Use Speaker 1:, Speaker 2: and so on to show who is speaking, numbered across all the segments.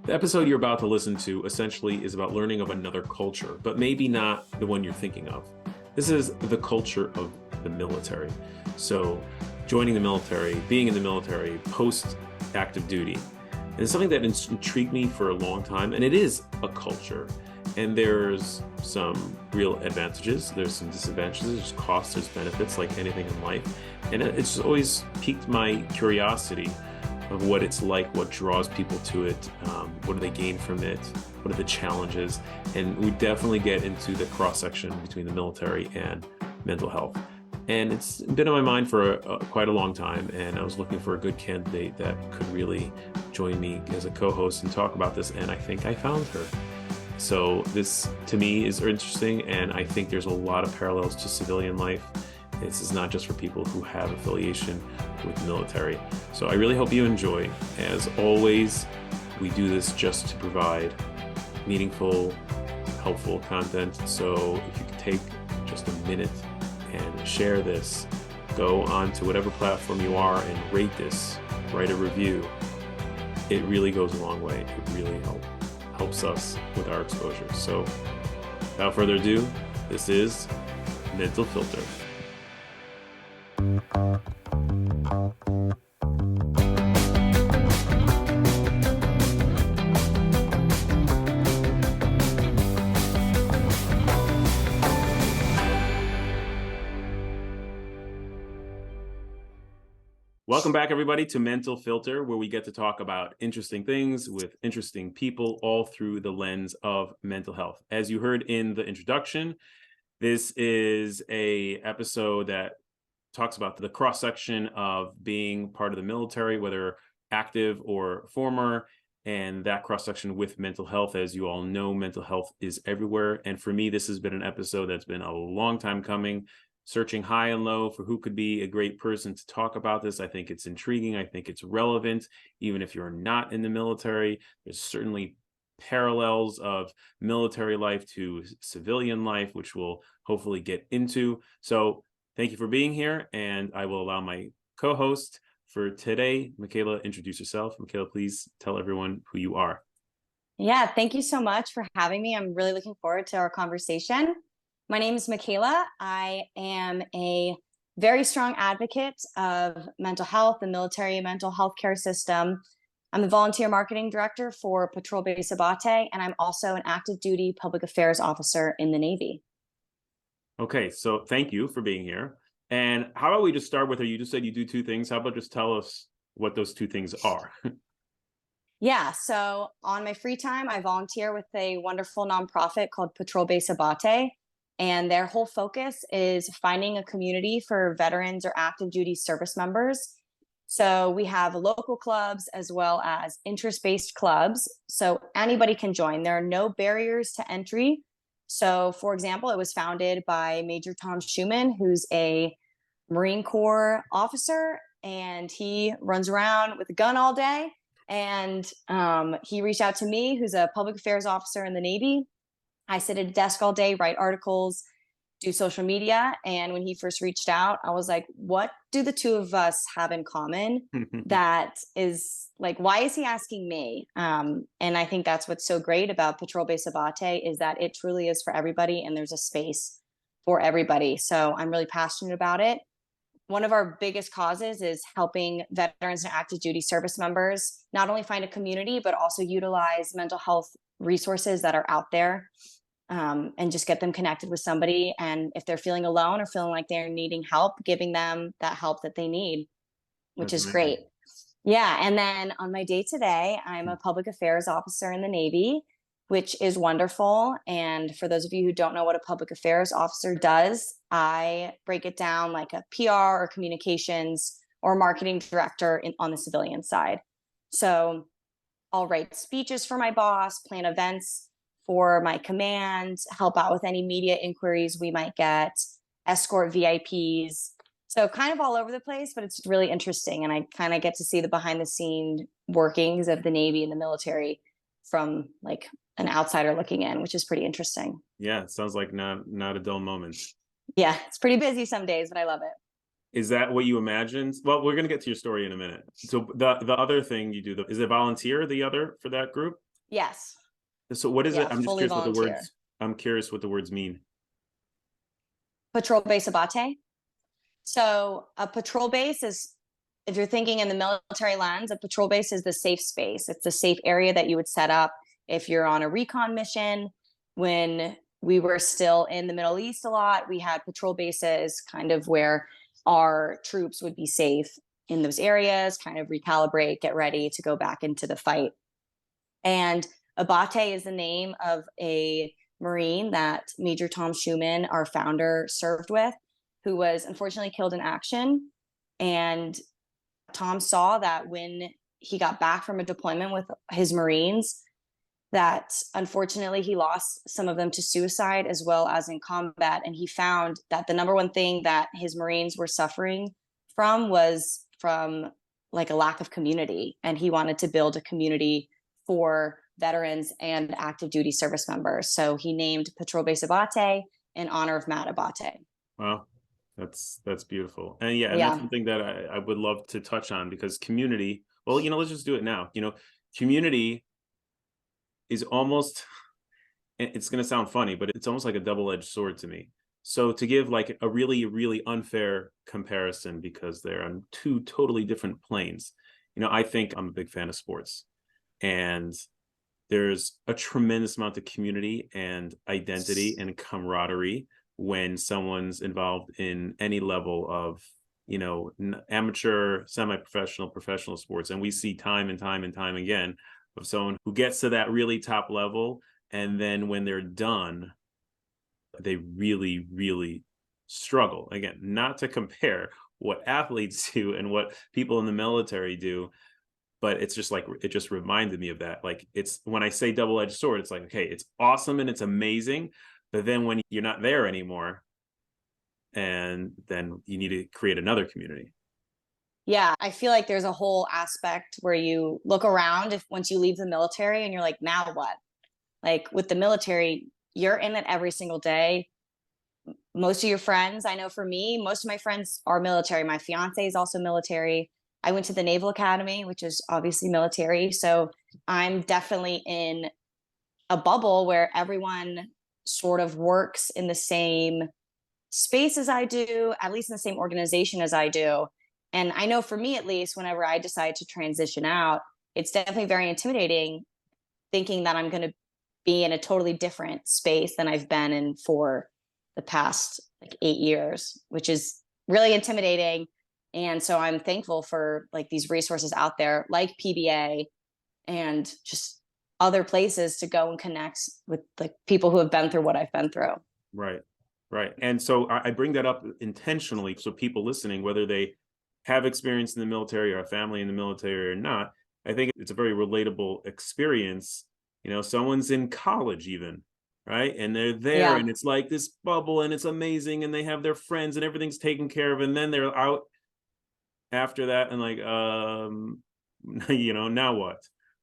Speaker 1: The episode you're about to listen to essentially is about learning of another culture, but maybe not the one you're thinking of. This is the culture of the military. So joining the military, being in the military, post active duty. And it's something that intrigued me for a long time, and it is a culture. And there's some real advantages, there's some disadvantages, there's costs, there's benefits, like anything in life. And it's always piqued my curiosity of what it's like, what draws people to it, what do they gain from it, what are the challenges, and we definitely get into the cross-section between the military and mental health. And it's been on my mind for quite a long time, and I was looking for a good candidate that could really join me as a co-host and talk about this, and I think I found her. So this, to me, is interesting, and I think there's a lot of parallels to civilian life. This is not just for people who have affiliation with the military. So I really hope you enjoy. As always, we do this just to provide meaningful, helpful content. So if you could take just a minute and share this, go on to whatever platform you are and rate this, write a review. It really goes a long way. It really helps us with our exposure. So without further ado, this is Mental Filter. Welcome back, everybody, to Mental Filter, where we get to talk about interesting things with interesting people, all through the lens of mental health. As you heard in the introduction, this is an episode that talks about the cross-section of being part of the military, whether active or former, and that cross-section with mental health. As you all know, mental health is everywhere. And for me, this has been an episode that's been a long time coming, searching high and low for who could be a great person to talk about this. I think it's intriguing. I think it's relevant. Even if you're not in the military, there's certainly parallels of military life to civilian life, which we'll hopefully get into. So thank you for being here, and I will allow my co-host for today, Michaela, introduce yourself. Michaela, please tell everyone who you are.
Speaker 2: Yeah, thank you so much for having me. I'm really looking forward to our conversation. My name is Michaela. I am a very strong advocate of mental health, the military mental health care system. I'm the volunteer marketing director for Patrol Base Abbate, and I'm also an active duty public affairs officer in the Navy.
Speaker 1: Okay, so thank you for being here. And how about we just start with her? You just said you do two things. How about just tell us what those two things are?
Speaker 2: Yeah, so on my free time, I volunteer with a wonderful nonprofit called Patrol Base Abbate. And their whole focus is finding a community for veterans or active duty service members. So we have local clubs as well as interest-based clubs. So anybody can join. There are no barriers to entry. So for example, it was founded by Major Tom Schumann, who's a Marine Corps officer, and he runs around with a gun all day. And he reached out to me, who's a public affairs officer in the Navy. I sit at a desk all day, write articles, do social media. And when he first reached out, I was like, what do the two of us have in common? That is like, why is he asking me? And I think that's what's so great about Patrol Base Abbate is that it truly is for everybody, and there's a space for everybody. So I'm really passionate about it. One of our biggest causes is helping veterans and active duty service members not only find a community, but also utilize mental health resources that are out there, and just get them connected with somebody. And if they're feeling alone or feeling like they're needing help, giving them that help that they need, which is great. Yeah. And then on my day today, I'm a public affairs officer in the Navy, which is wonderful. And for those of you who don't know what a public affairs officer does, I break it down like a PR or communications or marketing director on the civilian side. So I'll write speeches for my boss, plan events for my command, help out with any media inquiries we might get, escort VIPs. So kind of all over the place, but it's really interesting. And I kind of get to see the behind the scene workings of the Navy and the military from like an outsider looking in, which is pretty interesting.
Speaker 1: Yeah, it sounds like not a dull moment.
Speaker 2: Yeah, it's pretty busy some days, but I love it.
Speaker 1: Is that what you imagined? Well, we're going to get to your story in a minute. So the other thing you do, is it volunteer, the other for that group?
Speaker 2: Yes.
Speaker 1: So what is it?
Speaker 2: Yeah,
Speaker 1: I'm just
Speaker 2: fully
Speaker 1: curious what the
Speaker 2: volunteer.
Speaker 1: words, I'm curious what the words mean.
Speaker 2: Patrol Base Abbate. So a patrol base is, if you're thinking in the military lens, a patrol base is the safe space. It's the safe area that you would set up if you're on a recon mission. When we were still in the Middle East a lot, we had patrol bases kind of where our troops would be safe in those areas, kind of recalibrate, get ready to go back into the fight. And Abate is the name of a Marine that Major Tom Schumann, our founder, served with, who was unfortunately killed in action. And Tom saw that when he got back from a deployment with his Marines, that unfortunately he lost some of them to suicide as well as in combat. And he found that the number one thing that his Marines were suffering from was from like a lack of community. And he wanted to build a community for veterans and active duty service members. So he named Patrol Base Abbate in honor of Matt Abbate.
Speaker 1: Wow. That's beautiful. And yeah, and that's
Speaker 2: Yeah.
Speaker 1: something that I would love to touch on, because community, well, let's just do it now. Community is almost, it's going to sound funny, but it's almost like a double-edged sword to me. So to give like a really, really unfair comparison, because they're on two totally different planes, I think I'm a big fan of sports, and there's a tremendous amount of community and identity and camaraderie when someone's involved in any level of, amateur, semi-professional, professional sports. And we see time and time and time again of someone who gets to that really top level, and then when they're done, they really, really struggle. Again, not to compare what athletes do and what people in the military do, but it's just like, it just reminded me of that. Like, it's, when I say double-edged sword, it's like, okay, it's awesome and it's amazing, but then when you're not there anymore, and then you need to create another community.
Speaker 2: Yeah, I feel like there's a whole aspect where you look around if once you leave the military and you're like, now what? Like with the military, you're in it every single day. Most of your friends, I know for me, most of my friends are military. My fiance is also military. I went to the Naval Academy, which is obviously military. So I'm definitely in a bubble where everyone sort of works in the same space as I do, at least in the same organization as I do. And I know for me, at least, whenever I decide to transition out, it's definitely very intimidating thinking that I'm going to be in a totally different space than I've been in for the past like 8 years, which is really intimidating. And so I'm thankful for like these resources out there like PBA and just other places to go and connect with like people who have been through what I've been through.
Speaker 1: Right. Right. And so I bring that up intentionally, so people listening, whether they have experience in the military or a family in the military or not, I think it's a very relatable experience. Someone's in college even, right? And they're there
Speaker 2: Yeah.
Speaker 1: and it's like this bubble and it's amazing and they have their friends and everything's taken care of. And then they're out after that and like, now what?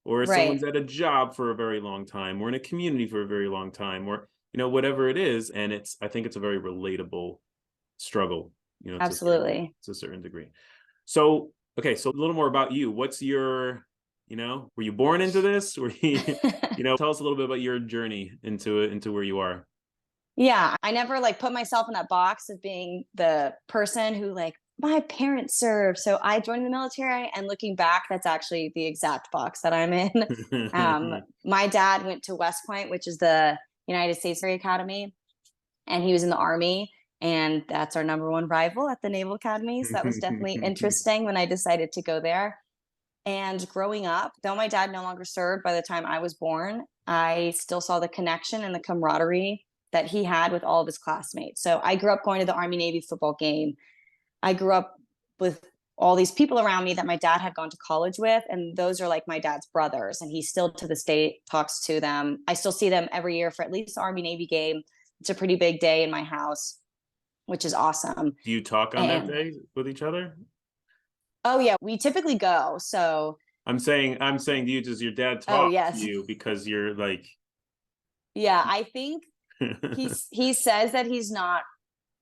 Speaker 1: Or
Speaker 2: Right.
Speaker 1: someone's at a job for a very long time, or in a community for a very long time, or whatever it is. And I think it's a very relatable struggle,
Speaker 2: Absolutely.
Speaker 1: to a certain degree. So, okay, so a little more about you. What's your, were you born into this? Were you, tell us a little bit about your journey into where you are.
Speaker 2: Yeah, I never like put myself in that box of being the person who like my parents served, so I joined the military. And looking back, that's actually the exact box that I'm in. My dad went to West Point, which is the United States Military Academy, and he was in the Army. And that's our number one rival at the Naval Academy. So that was definitely interesting when I decided to go there. And growing up, though my dad no longer served by the time I was born, I still saw the connection and the camaraderie that he had with all of his classmates. So I grew up going to the Army Navy football game. I grew up with all these people around me that my dad had gone to college with, and those are like my dad's brothers, and he still to this day talks to them. I still see them every year for at least the Army Navy game. It's a pretty big day in my house, which is awesome.
Speaker 1: Do you talk on that
Speaker 2: And
Speaker 1: day with each other?
Speaker 2: oh yeah, we typically go. So
Speaker 1: I'm saying to you, does your dad
Speaker 2: oh
Speaker 1: talk to
Speaker 2: yes.
Speaker 1: you because you're like
Speaker 2: Yeah, I think he says that he's not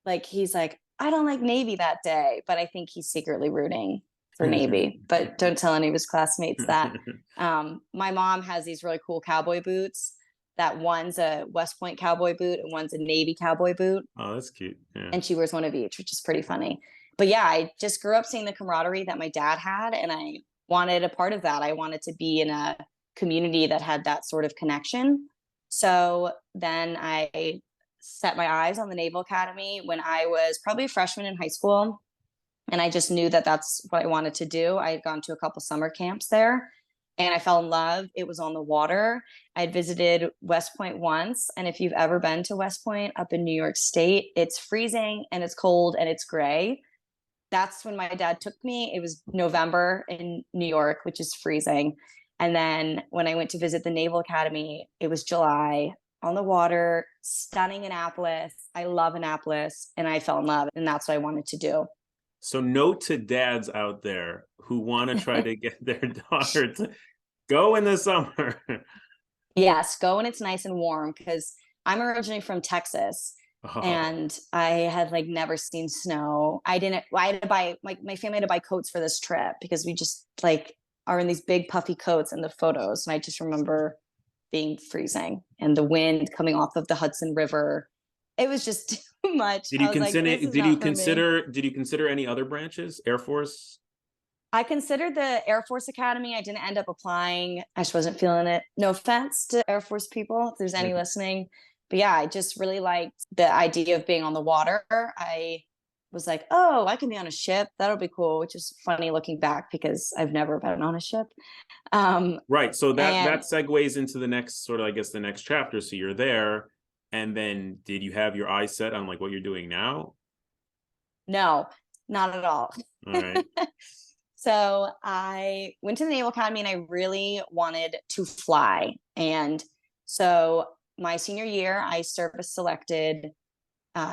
Speaker 2: like, he's like, I don't like Navy that day, but I think he's secretly rooting. for Navy, but don't tell any of his classmates that. My mom has these really cool cowboy boots. That one's a West Point cowboy boot and one's a Navy cowboy boot.
Speaker 1: Oh, that's cute. Yeah.
Speaker 2: And she wears one of each, which is pretty funny. But yeah, I just grew up seeing the camaraderie that my dad had, and I wanted a part of that. I wanted to be in a community that had that sort of connection. So then I set my eyes on the Naval Academy when I was probably a freshman in high school. And I just knew that that's what I wanted to do. I had gone to a couple summer camps there and I fell in love. It was on the water. I had visited West Point once. And if you've ever been to West Point up in New York State, it's freezing and it's cold and it's gray. That's when my dad took me. It was November in New York, which is freezing. And then when I went to visit the Naval Academy, it was July on the water, stunning Annapolis. I love Annapolis and I fell in love. And that's what I wanted to do.
Speaker 1: So note to dads out there who want to try to get their daughter to go in the summer.
Speaker 2: Yes, go when it's nice and warm, because I'm originally from Texas.
Speaker 1: Oh.
Speaker 2: And I had like never seen snow. I had to buy, my family had to buy coats for this trip because we just like are in these big puffy coats in the photos. And I just remember being freezing and the wind coming off of the Hudson River. It was just too much.
Speaker 1: Did you consider any other branches? Air Force?
Speaker 2: I considered the Air Force Academy. I didn't end up applying. I just wasn't feeling it. No offense to Air Force people, if there's any listening. But yeah, I just really liked the idea of being on the water. I was like, oh, I can be on a ship. That'll be cool, which is funny looking back because I've never been on a ship.
Speaker 1: Right. So that segues into the next sort of, I guess, the next chapter. So you're there. And then did you have your eyes set on like what you're doing now?
Speaker 2: No, not at all.
Speaker 1: All right.
Speaker 2: So I went to the Naval Academy and I really wanted to fly. And so my senior year, I service selected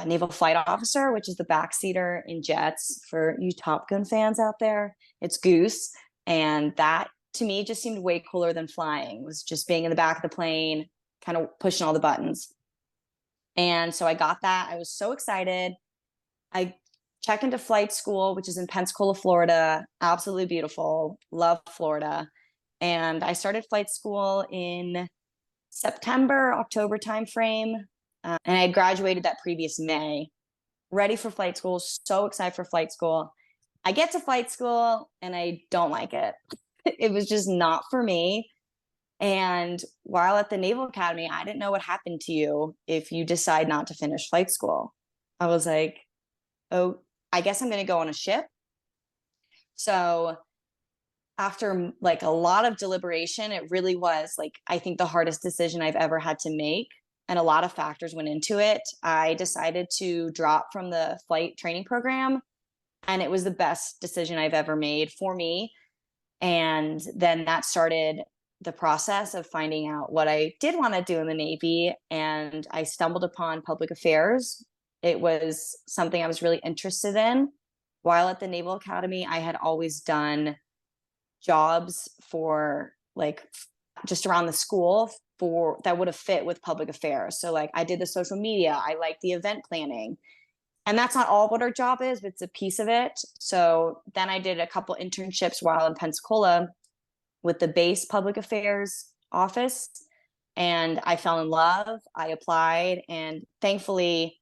Speaker 2: Naval Flight Officer, which is the backseater in jets for you Top Gun fans out there. It's Goose. And that to me just seemed way cooler than flying. It was just being in the back of the plane, kind of pushing all the buttons. And so I got that. I was so excited. I checked into flight school, which is in Pensacola, Florida. Absolutely beautiful. Love Florida. And I started flight school in September, October timeframe. And I had graduated that previous May. Ready for flight school. So excited for flight school. I get to flight school and I don't like it. It was just not for me. And while at the Naval Academy, I didn't know what happened to you if you decide not to finish flight school. I was like, oh, I guess I'm going to go on a ship. So after like a lot of deliberation, it really was like, I think the hardest decision I've ever had to make. And a lot of factors went into it. I decided to drop from the flight training program. And it was the best decision I've ever made for me. And then that started the process of finding out what I did want to do in the Navy. And I stumbled upon public affairs. It was something I was really interested in. While at the Naval Academy, I had always done jobs for like just around the school for that would have fit with public affairs. So like I did the social media, I like the event planning. And that's not all what our job is, but it's a piece of it. So then I did a couple internships while in Pensacola with the base public affairs office. And I fell in love. I applied. And thankfully,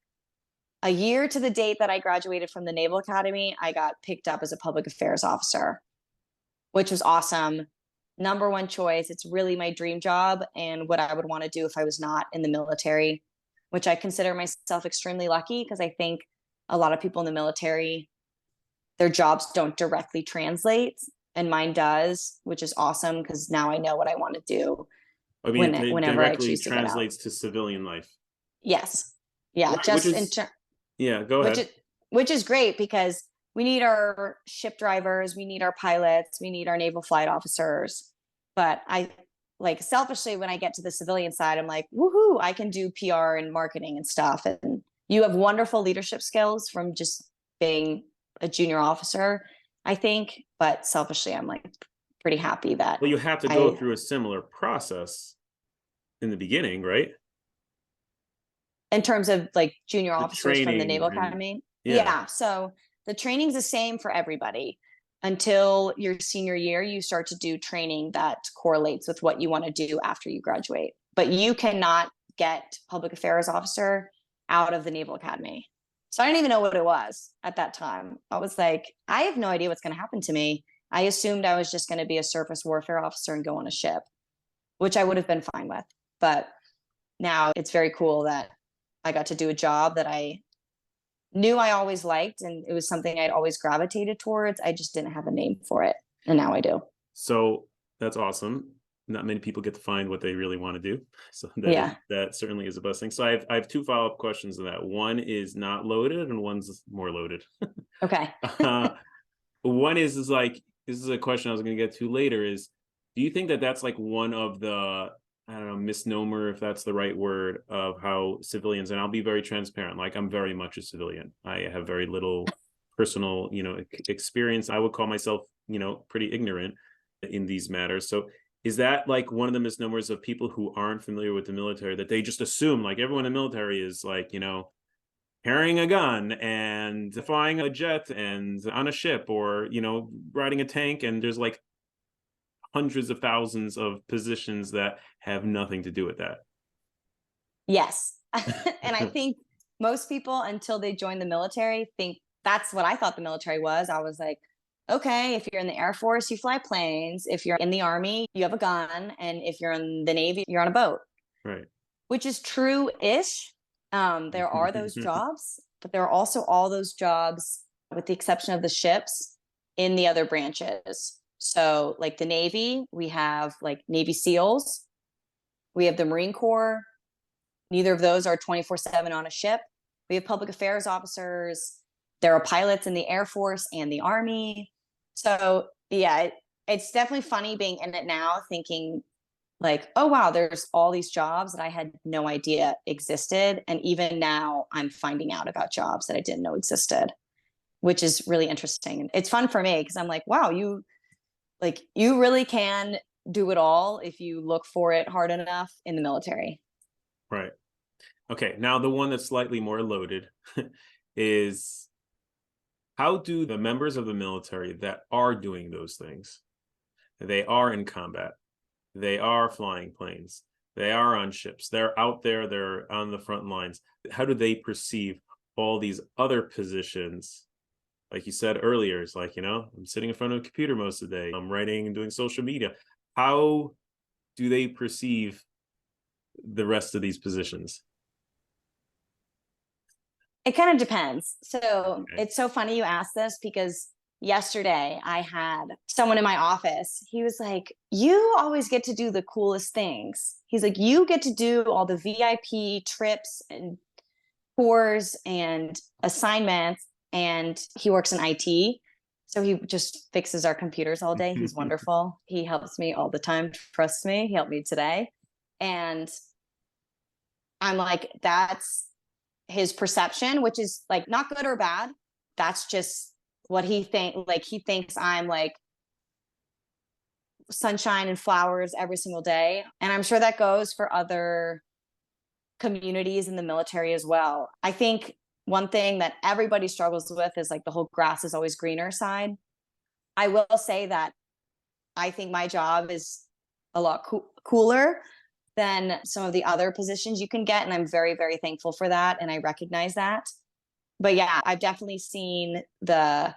Speaker 2: a year to the date that I graduated from the Naval Academy, I got picked up as a public affairs officer, which was awesome. Number one choice. It's really my dream job and what I would want to do if I was not in the military, which I consider myself extremely lucky because I think a lot of people in the military, their jobs don't directly translate, and mine does, which is awesome because now I know what I want to do.
Speaker 1: I mean,
Speaker 2: whenever I choose
Speaker 1: to translates to civilian life.
Speaker 2: Yes. Yeah.
Speaker 1: Right, yeah, go ahead.
Speaker 2: Which is great because we need our ship drivers, we need our pilots, we need our naval flight officers. But I like selfishly, when I get to the civilian side, I'm like, woohoo, I can do PR and marketing and stuff. And you have wonderful leadership skills from just being a junior officer, I think. But selfishly, I'm like pretty happy that.
Speaker 1: Well, you have to go through a similar process in the beginning, right?
Speaker 2: In terms of like junior officers from the Naval Academy.
Speaker 1: Yeah.
Speaker 2: So the training's the same for everybody. until your senior year, you start to do training that correlates with what you want to do after you graduate. But you cannot get public affairs officer out of the Naval Academy. So I didn't even know what it was at that time. I was like, I have no idea what's going to happen to me. I assumed I was just going to be a surface warfare officer and go on a ship, which I would have been fine with. But now it's very cool that I got to do a job that I knew I always liked, and it was something I'd always gravitated towards. I just didn't have a name for it, and now I do.
Speaker 1: So that's awesome. Not many people get to find what they really want to do. So that certainly is a blessing. So I have two follow-up questions on that. One is not loaded and one's more loaded.
Speaker 2: Okay.
Speaker 1: One is like, this is a question I was going to get to later, is do you think that that's like one of the, I don't know, misnomer, if that's the right word, of how civilians, and I'll be very transparent, like I'm very much a civilian. I have very little personal, experience. I would call myself, pretty ignorant in these matters. So is that like one of the misnomers of people who aren't familiar with the military, that they just assume like everyone in the military is like, carrying a gun and flying a jet and on a ship, or, riding a tank, and there's like hundreds of thousands of positions that have nothing to do with that?
Speaker 2: Yes. And I think most people, until they join the military, think that's what I thought the military was. I was like, okay, if you're in the Air Force, you fly planes. If you're in the Army, you have a gun. And if you're in the Navy, you're on a boat.
Speaker 1: Right.
Speaker 2: Which is true-ish. There are those jobs, but there are also all those jobs, with the exception of the ships, in the other branches. So like the Navy, we have like Navy SEALs. We have the Marine Corps. Neither of those are 24/7 on a ship. We have public affairs officers. There are pilots in the Air Force and the Army. So yeah, it's definitely funny being in it now, thinking like, oh wow, there's all these jobs that I had no idea existed. And even now I'm finding out about jobs that I didn't know existed, which is really interesting. It's fun for me because I'm like, wow, you really can do it all if you look for it hard enough in the military.
Speaker 1: Right. Okay. Now the one that's slightly more loaded is, how do the members of the military that are doing those things, they are in combat, they are flying planes, they are on ships, they're out there, they're on the front lines, how do they perceive all these other positions? Like you said earlier, it's like, I'm sitting in front of a computer most of the day, I'm writing and doing social media. How do they perceive the rest of these positions?
Speaker 2: It kind of depends. So
Speaker 1: Okay.
Speaker 2: It's so funny you asked this, because yesterday I had someone in my office. He was like, you always get to do the coolest things. He's like, you get to do all the VIP trips and tours and assignments. And he works in IT. So he just fixes our computers all day. He's wonderful. He helps me all the time. Trust me. He helped me today. And I'm like, that's his perception, which is like not good or bad. That's just what he thinks I'm like sunshine and flowers every single day. And I'm sure that goes for other communities in the military as well. I think one thing that everybody struggles with is like the whole grass is always greener side. I will say that I think my job is a lot cooler than some of the other positions you can get. And I'm very, very thankful for that. And I recognize that. But yeah, I've definitely seen the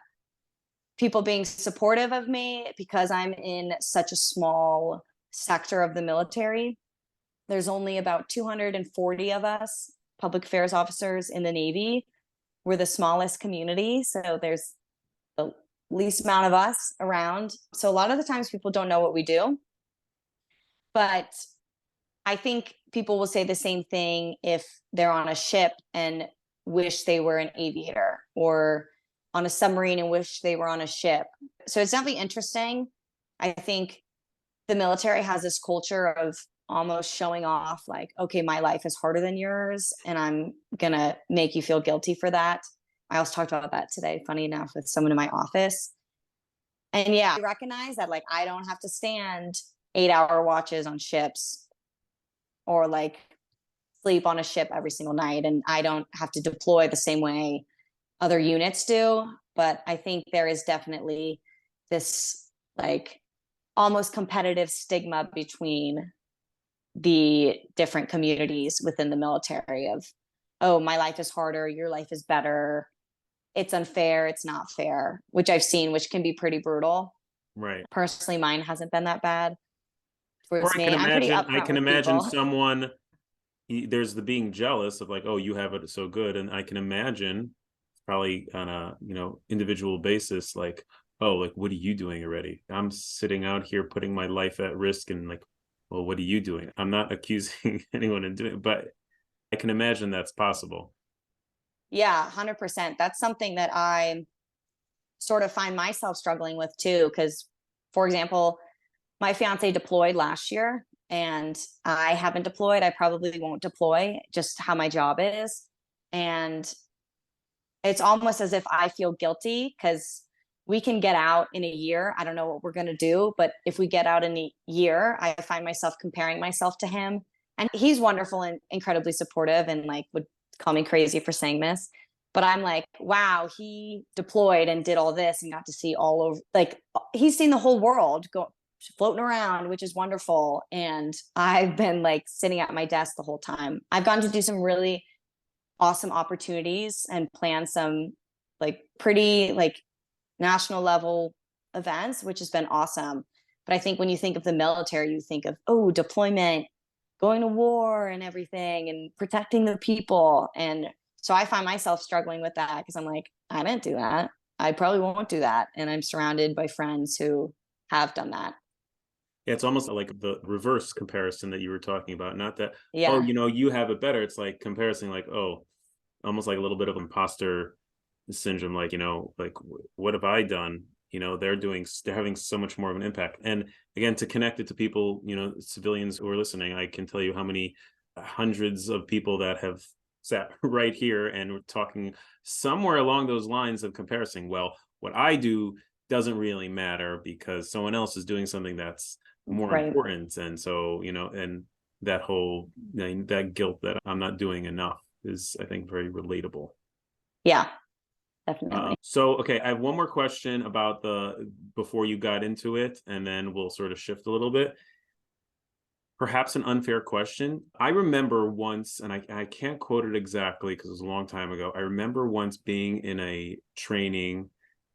Speaker 2: people being supportive of me because I'm in such a small sector of the military. There's only about 240 of us public affairs officers in the Navy. We're the smallest community. So there's the least amount of us around. So a lot of the times people don't know what we do. But I think people will say the same thing if they're on a ship and wish they were an aviator, or on a submarine and wish they were on a ship. So it's definitely interesting. I think the military has this culture of almost showing off like, okay, my life is harder than yours, and I'm going to make you feel guilty for that. I also talked about that today, funny enough, with someone in my office. And yeah, I recognize that like I don't have to stand 8-hour watches on ships or like sleep on a ship every single night. And I don't have to deploy the same way other units do. But I think there is definitely this like almost competitive stigma between the different communities within the military of, oh, my life is harder, your life is better, it's unfair, it's not fair, which I've seen, which can be pretty brutal.
Speaker 1: Right.
Speaker 2: Personally, mine hasn't been that bad
Speaker 1: Or
Speaker 2: towards
Speaker 1: I can
Speaker 2: me. I'm pretty
Speaker 1: imagine, I
Speaker 2: upfront
Speaker 1: can
Speaker 2: with
Speaker 1: imagine
Speaker 2: people.
Speaker 1: someone, there's the being jealous of like, oh, you have it so good. And I can imagine probably on a, individual basis, like, oh, like, what are you doing already? I'm sitting out here putting my life at risk and like, well, what are you doing? I'm not accusing anyone of doing it, but I can imagine that's possible.
Speaker 2: Yeah, 100%. That's something that I sort of find myself struggling with too. Because, for example, my fiance deployed last year and I haven't deployed. I probably won't deploy, just how my job is. And it's almost as if I feel guilty because we can get out in a year. I don't know what we're going to do, but if we get out in a year, I find myself comparing myself to him. And he's wonderful and incredibly supportive and like would call me crazy for saying this. But I'm like, wow, he deployed and did all this and got to see all over, like, he's seen the whole world go floating around, which is wonderful. And I've been like sitting at my desk the whole time. I've gotten to do some really awesome opportunities and plan some like pretty like national level events, which has been awesome. But I think when you think of the military, you think of, oh, deployment, going to war and everything and protecting the people. And so I find myself struggling with that because I'm like, I didn't do that. I probably won't do that. And I'm surrounded by friends who have done that.
Speaker 1: Yeah, it's almost like the reverse comparison that you were talking about. Not that, oh,
Speaker 2: Yeah.
Speaker 1: you have it better. It's like comparison, like, oh, almost like a little bit of imposter syndrome. Like, like what have I done? They're having so much more of an impact. And again, to connect it to people, civilians who are listening, I can tell you how many hundreds of people that have sat right here and we're talking somewhere along those lines of comparison. Well, what I do doesn't really matter because someone else is doing something that's more
Speaker 2: Right.
Speaker 1: important. And so, and that whole, that guilt that I'm not doing enough is, I think, very relatable.
Speaker 2: Yeah, definitely.
Speaker 1: So, okay, I have one more question about before you got into it, and then we'll sort of shift a little bit. Perhaps an unfair question. I remember once, and I can't quote it exactly because it was a long time ago. I remember once being in a training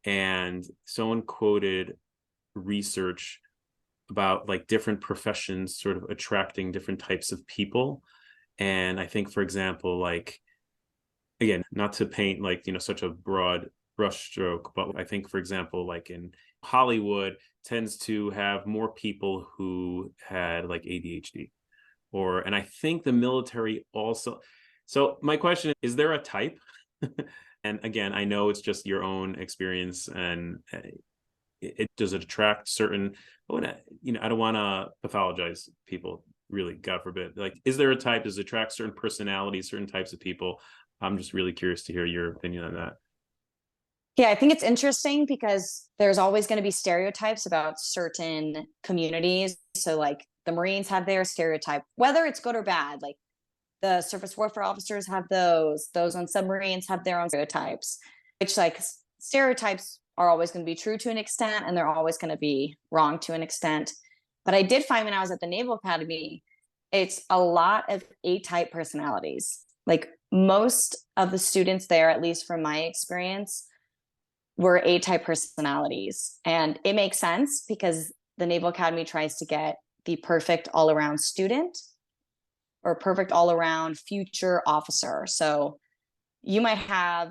Speaker 1: and someone quoted research about like different professions sort of attracting different types of people. And I think, for example, like, again, not to paint like, such a broad brushstroke, but I think, for example, like in Hollywood tends to have more people who had like ADHD and I think the military also. So my question is there a type? And again, I know it's just your own experience and does it attract certain, I don't want to pathologize people, really, God forbid. Like, is there a type? Does it attract certain personalities, certain types of people? I'm just really curious to hear your opinion on that.
Speaker 2: Yeah, I think it's interesting because there's always going to be stereotypes about certain communities. So, like, the Marines have their stereotype, whether it's good or bad. Like, the surface warfare officers have those on submarines have their own stereotypes, which, like, stereotypes are always going to be true to an extent, and they're always going to be wrong to an extent. But I did find when I was at the Naval Academy, it's a lot of A-type personalities. Like, most of the students there, at least from my experience, were A-type personalities. And it makes sense because the Naval Academy tries to get the perfect all-around student or perfect all-around future officer. So you might have,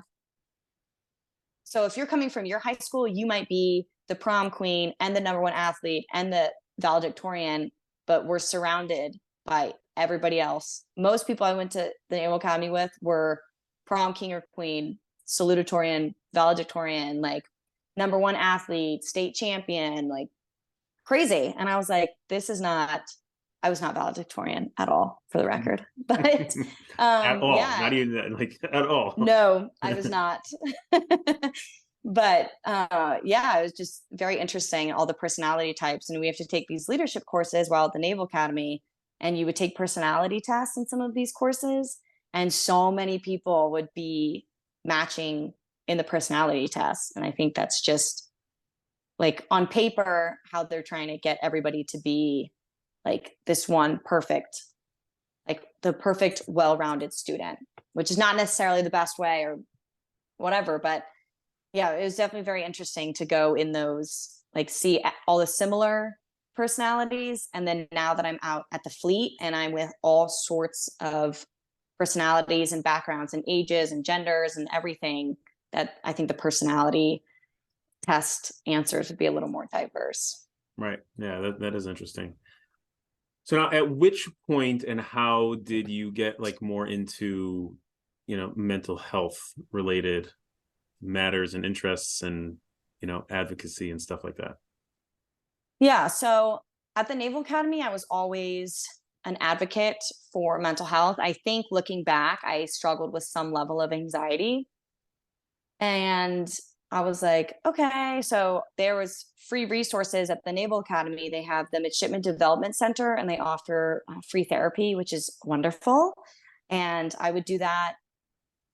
Speaker 2: so if you're coming from your high school, you might be the prom queen and the number one athlete and the valedictorian, but we're surrounded by everybody else. Most people I went to the Naval Academy with were prom king or queen, salutatorian, valedictorian, like number one athlete, state champion, like crazy. And I was like, I was not valedictorian at all, for the record. But
Speaker 1: At all, not
Speaker 2: yeah,
Speaker 1: even like at all.
Speaker 2: no, I was not. But yeah, it was just very interesting, all the personality types. And we have to take these leadership courses while at the Naval Academy, and you would take personality tests in some of these courses, and so many people would be matching in the personality tests. And I think that's just like on paper, how they're trying to get everybody to be like this one perfect, like the perfect, well-rounded student, which is not necessarily the best way or whatever. But yeah, it was definitely very interesting to go in those, like see all the similar personalities. And then now that I'm out at the fleet and I'm with all sorts of personalities and backgrounds and ages and genders and everything, that I think the personality test answers would be a little more diverse.
Speaker 1: Right. Yeah, that is interesting. So now at which point and how did you get like more into, mental health related matters and interests and, advocacy and stuff like that?
Speaker 2: Yeah. So at the Naval Academy, I was always an advocate for mental health. I think looking back, I struggled with some level of anxiety. And I was like, okay, so there was free resources at the Naval Academy. They have the Midshipman Development Center and they offer free therapy, which is wonderful. And I would do that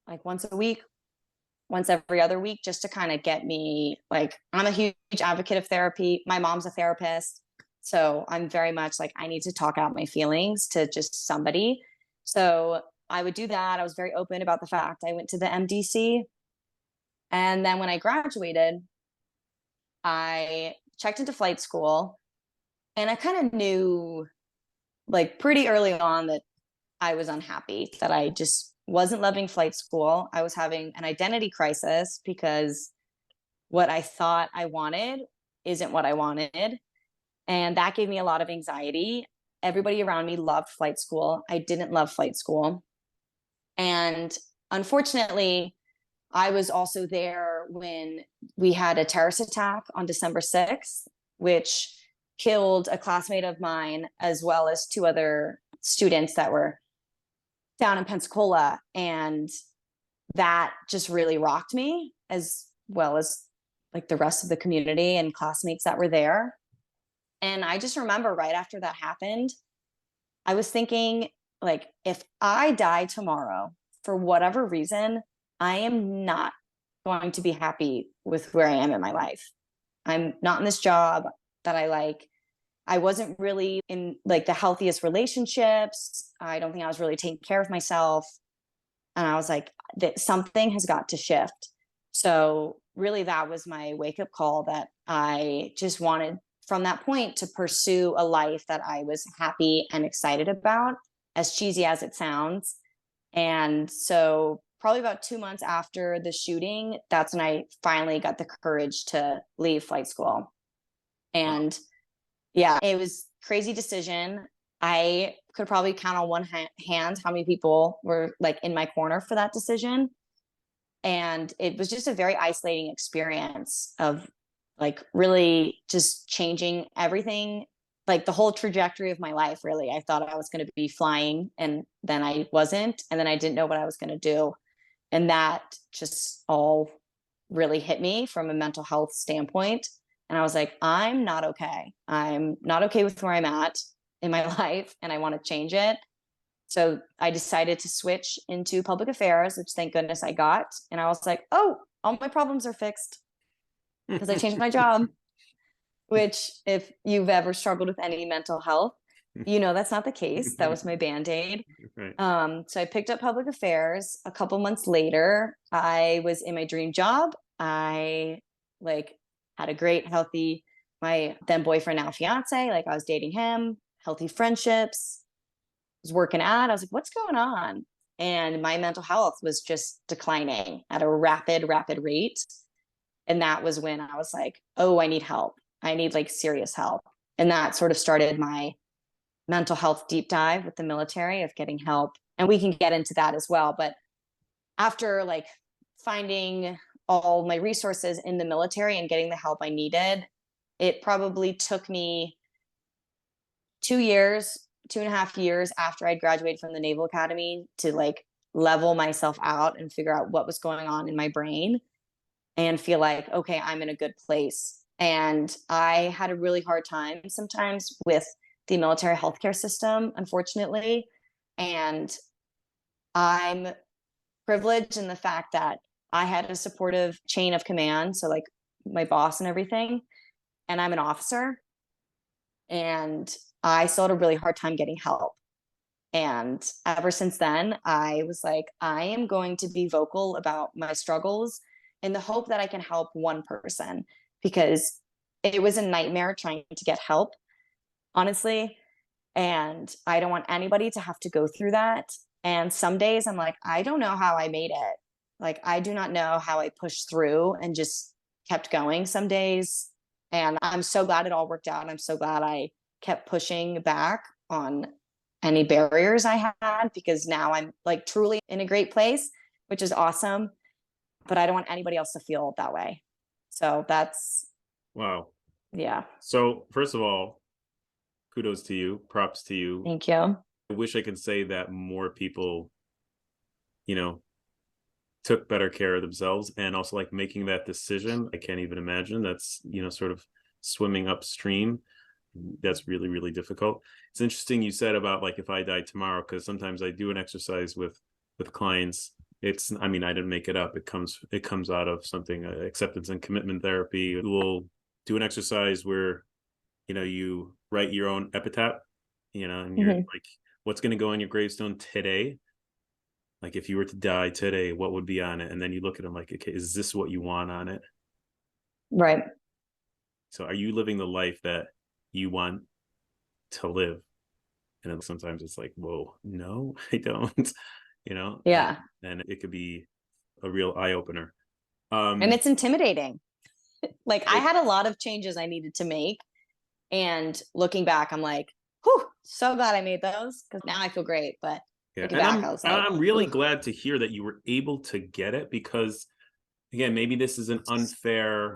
Speaker 2: like once a week, once every other week, just to kind of get me like, I'm a huge advocate of therapy. My mom's a therapist. So I'm very much like, I need to talk out my feelings to just somebody. So I would do that. I was very open about the fact I went to the MDC. And then when I graduated, I checked into flight school and I kind of knew like pretty early on that I was unhappy, that I just wasn't loving flight school. I was having an identity crisis because what I thought I wanted isn't what I wanted. And that gave me a lot of anxiety. Everybody around me loved flight school. I didn't love flight school. And unfortunately, I was also there when we had a terrorist attack on December 6th, which killed a classmate of mine, as well as two other students that were down in Pensacola. And that just really rocked me, as well as like the rest of the community and classmates that were there. And I just remember right after that happened, I was thinking, like, if I die tomorrow, for whatever reason, I am not going to be happy with where I am in my life. I'm not in this job that I like. I wasn't really in like the healthiest relationships. I don't think I was really taking care of myself. And I was like, that something has got to shift. So really that was my wake up call, that I just wanted from that point to pursue a life that I was happy and excited about, as cheesy as it sounds. And so probably about 2 months after the shooting, that's when I finally got the courage to leave flight school. And yeah, it was a crazy decision. I could probably count on one hand how many people were like in my corner for that decision. And it was just a very isolating experience of like really just changing everything, like the whole trajectory of my life. Really, I thought I was going to be flying and then I wasn't, and then I didn't know what I was going to do. And that just all really hit me from a mental health standpoint. And I was like, I'm not okay. I'm not okay with where I'm at in my life, and I want to change it. So I decided to switch into public affairs, which thank goodness I got. And I was like, oh, all my problems are fixed because I changed my job, which if you've ever struggled with any mental health, that's not the case. That was my Band-Aid.
Speaker 1: Right.
Speaker 2: So I picked up public affairs. A couple months later, I was in my dream job. I like had a great, healthy, my then boyfriend, now fiance, like I was dating him, healthy friendships, was working out. I was like, what's going on? And my mental health was just declining at a rapid, rapid rate. And that was when I was like, oh, I need help. I need like serious help. And that sort of started my mental health deep dive with the military, of getting help. And we can get into that as well. But after like finding all my resources in the military and getting the help I needed, it probably took me 2 years, 2.5 years after I graduated from the Naval Academy to like level myself out and figure out what was going on in my brain and feel like, okay, I'm in a good place. And I had a really hard time sometimes with the military healthcare system, unfortunately. And I'm privileged in the fact that I had a supportive chain of command. So like my boss and everything. and I'm an officer, and I still had a really hard time getting help. And ever since then, I was like, I am going to be vocal about my struggles in the hope that I can help one person, because it was a nightmare trying to get help, honestly. And I don't want anybody to have to go through that. And some days I'm like, I don't know how I made it. Like, I do not know how I pushed through and just kept going some days. And I'm so glad it all worked out. I'm so glad I kept pushing back on any barriers I had, because now I'm like truly in a great place, which is awesome. But I don't want anybody else to feel that way. So that's,
Speaker 1: Wow.
Speaker 2: yeah.
Speaker 1: So first of all, kudos to you, props to you.
Speaker 2: Thank you.
Speaker 1: I wish I could say that more people, you know, took better care of themselves, and also like making that decision. I can't even imagine. That's, sort of swimming upstream. That's really, really difficult. It's interesting you said about like if I died tomorrow, because sometimes I do an exercise with clients. I didn't make it up. It comes out of something, acceptance and commitment therapy. We'll do an exercise where, you write your own epitaph, and you're like, what's going to go on your gravestone today? Like if you were to die today, what would be on it? And then you look at them like, okay, is this what you want on it?
Speaker 2: Right.
Speaker 1: So are you living the life that you want to live? And then sometimes it's like, whoa, no, I don't,
Speaker 2: Yeah.
Speaker 1: and it could be a real eye opener.
Speaker 2: And it's intimidating. Like, I
Speaker 1: It,
Speaker 2: had a lot of changes I needed to make. And looking back, I'm like, whew, so glad I made those, because now I feel great. But
Speaker 1: yeah,
Speaker 2: looking
Speaker 1: and
Speaker 2: back, I was like,
Speaker 1: I'm really
Speaker 2: ooh.
Speaker 1: glad to hear that you were able to get it, because again, maybe this is an unfair,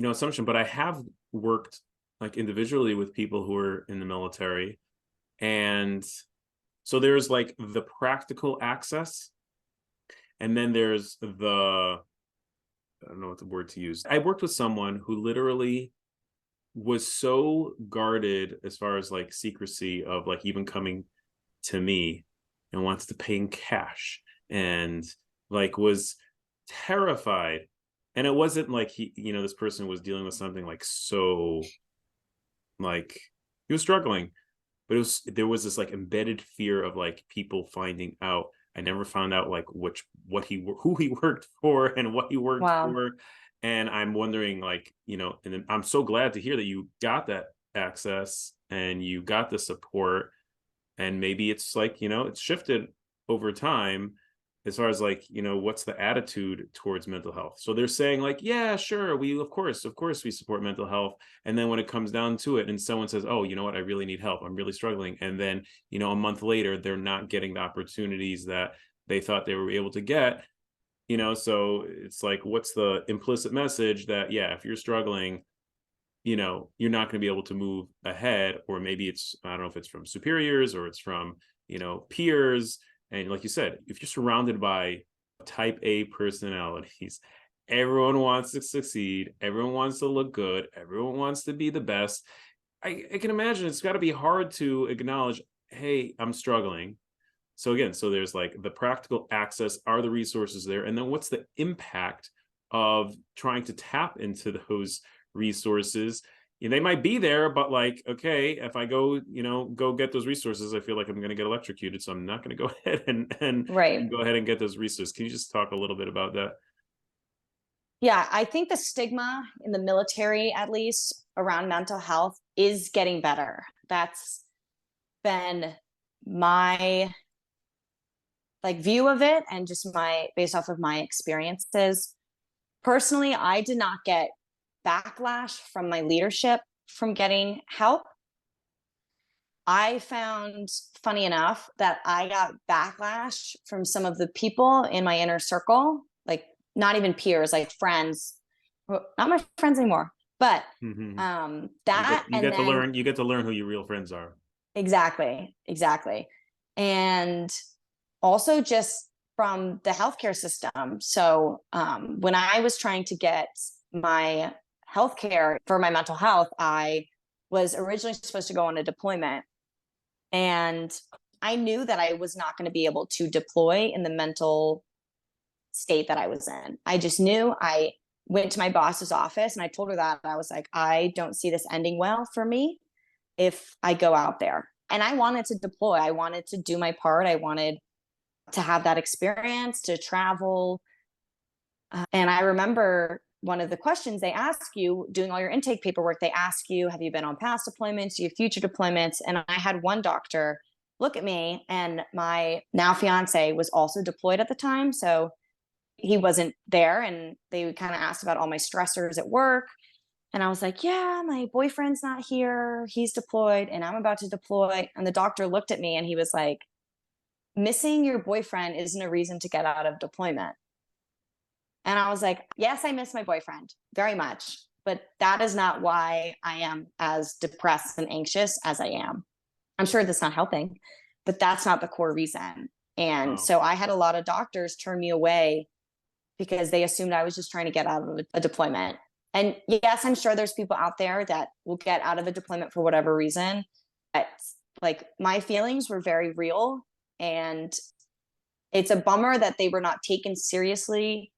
Speaker 1: assumption, but I have worked like individually with people who are in the military. And so there's like the practical access, and then there's I don't know what the word to use. I worked with someone who literally was so guarded as far as like secrecy of like even coming to me, and wants to pay in cash, and like was terrified. And it wasn't like this person was dealing with something like so, like he was struggling, but there was this like embedded fear of like people finding out. I never found out like who he worked for and what he worked
Speaker 2: Wow.
Speaker 1: for. And I'm wondering like, and I'm so glad to hear that you got that access and you got the support. And maybe it's like, it's shifted over time as far as like, what's the attitude towards mental health. So they're saying like, yeah, sure, we of course we support mental health. And then when it comes down to it and someone says, oh, you know what, I really need help, I'm really struggling, and then a month later they're not getting the opportunities that they thought they were able to get. So it's like, what's the implicit message that, yeah, if you're struggling, you're not going to be able to move ahead. Or maybe it's, I don't know if it's from superiors or it's from peers. And like you said, if you're surrounded by type A personalities, everyone wants to succeed, everyone wants to look good, everyone wants to be the best. I can imagine it's got to be hard to acknowledge, hey, I'm struggling. So again, there's like the practical access, are the resources there? And then what's the impact of trying to tap into those resources? They might be there, but like, okay, if I go, go get those resources, I feel like I'm going to get electrocuted. So I'm not going to go ahead and
Speaker 2: Right.
Speaker 1: go ahead and get those resources. Can you just talk a little bit about that?
Speaker 2: Yeah. I think the stigma in the military, at least around mental health, is getting better. That's been my like view of it, and just my based off of my experiences. Personally, I did not get backlash from my leadership from getting help. I found, funny enough, that I got backlash from some of the people in my inner circle, like not even peers, like friends, well, not my friends anymore, but
Speaker 1: Mm-hmm.
Speaker 2: that,
Speaker 1: You
Speaker 2: and
Speaker 1: get to
Speaker 2: then
Speaker 1: learn who your real friends are.
Speaker 2: exactly. And also just from the healthcare system. So when I was trying to get my healthcare for my mental health, I was originally supposed to go on a deployment, and I knew that I was not going to be able to deploy in the mental state that I was in. I just knew I went to my boss's office and I told her that. I was like, I don't see this ending well for me if I go out there. And I wanted to deploy. I wanted to do my part. I wanted to have that experience, to travel. And I remember one of the questions they ask you doing all your intake paperwork, they ask you, have you been on past deployments? Do you have future deployments? And I had one doctor look at me, and my now fiance was also deployed at the time. So he wasn't there. And they kind of asked about all my stressors at work. And I was like, yeah, my boyfriend's not here. He's deployed and I'm about to deploy. And the doctor looked at me and he was like, missing your boyfriend isn't a reason to get out of deployment. And I was like, yes, I miss my boyfriend very much, but that is not why I am as depressed and anxious as I am. I'm sure that's not helping, but that's not the core reason. And so I had a lot of doctors turn me away because they assumed I was just trying to get out of a deployment. And yes, I'm sure there's people out there that will get out of a deployment for whatever reason. But like, my feelings were very real, and it's a bummer that they were not taken seriously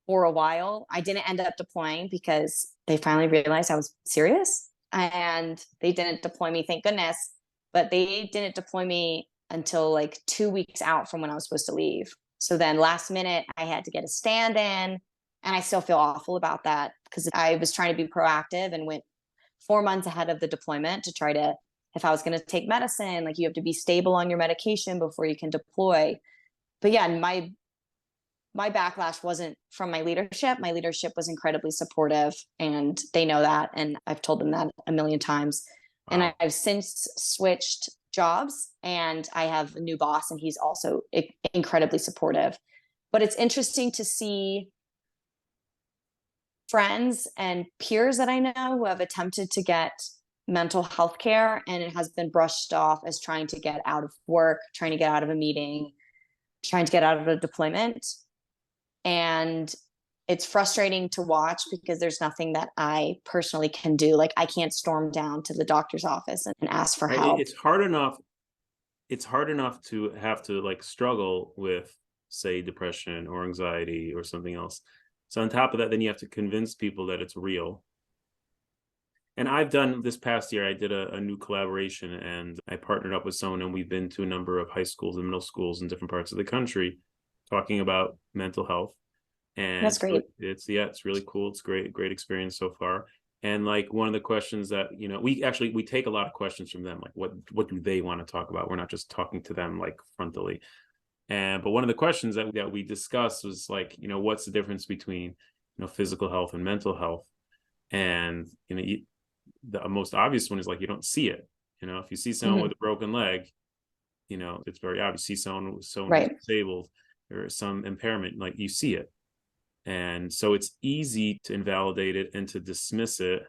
Speaker 2: for a while. I didn't end up deploying because they finally realized I was serious, and they didn't deploy me, thank goodness. But they didn't deploy me until like 2 weeks out from when I was supposed to leave. So then last minute, I had to get a stand in. And I still feel awful about that because I was trying to be proactive and went 4 months ahead of the deployment to try to, if I was going to take medicine, like, you have to be stable on your medication before you can deploy. But yeah, my backlash wasn't from my leadership. My leadership was incredibly supportive, and they know that. And I've told them that a million times. Wow. And I've since switched jobs, and I have a new boss, and he's also incredibly supportive. But it's interesting to see friends and peers that I know who have attempted to get mental health care, and it has been brushed off as trying to get out of work, trying to get out of a meeting, trying to get out of a deployment. And it's frustrating to watch because there's nothing that I personally can do. Like, I can't storm down to the doctor's office and ask for help.
Speaker 1: It's hard enough. It's hard enough to have to like struggle with, say, depression or anxiety or something else. So on top of that, then you have to convince people that it's real. And I've done this past year, I did a new collaboration, and I partnered up with someone, and we've been to a number of high schools and middle schools in different parts of the country talking about mental health. And
Speaker 2: that's great.
Speaker 1: So it's really cool. It's great experience so far. And like, one of the questions that, we take a lot of questions from them, like what do they want to talk about? We're not just talking to them like frontally. But one of the questions that we discussed was like, what's the difference between, physical health and mental health? And, the most obvious one is like, you don't see it. If you see someone with a broken leg, it's very obvious. You see someone who's disabled or some impairment, like, you see it. And so it's easy to invalidate it and to dismiss it.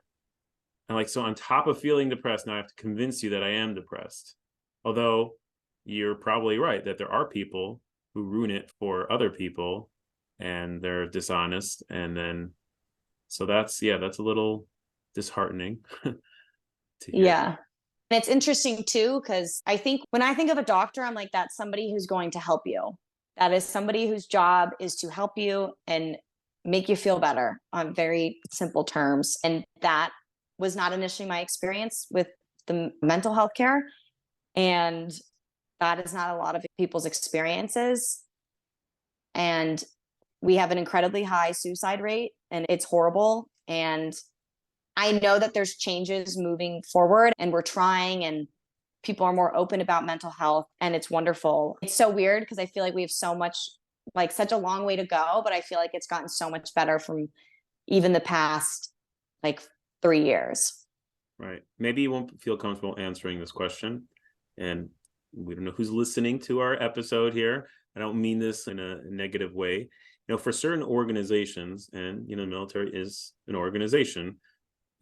Speaker 1: And like, so on top of feeling depressed, now I have to convince you that I am depressed. Although you're probably right that there are people who ruin it for other people and they're dishonest. And then, so that's a little disheartening to hear.
Speaker 2: Yeah. And it's interesting too, because I think when I think of a doctor, I'm like, that's somebody who's going to help you. That is somebody whose job is to help you and make you feel better on very simple terms. And that was not initially my experience with the mental health care. And that is not a lot of people's experiences. And we have an incredibly high suicide rate, and it's horrible. And I know that there's changes moving forward, and we're trying, and people are more open about mental health, and it's wonderful. It's so weird because I feel like we have so much, like, such a long way to go, but I feel like it's gotten so much better from even the past like 3 years.
Speaker 1: Right. Maybe you won't feel comfortable answering this question, and we don't know who's listening to our episode here. I don't mean this in a negative way. For certain organizations, and the military is an organization,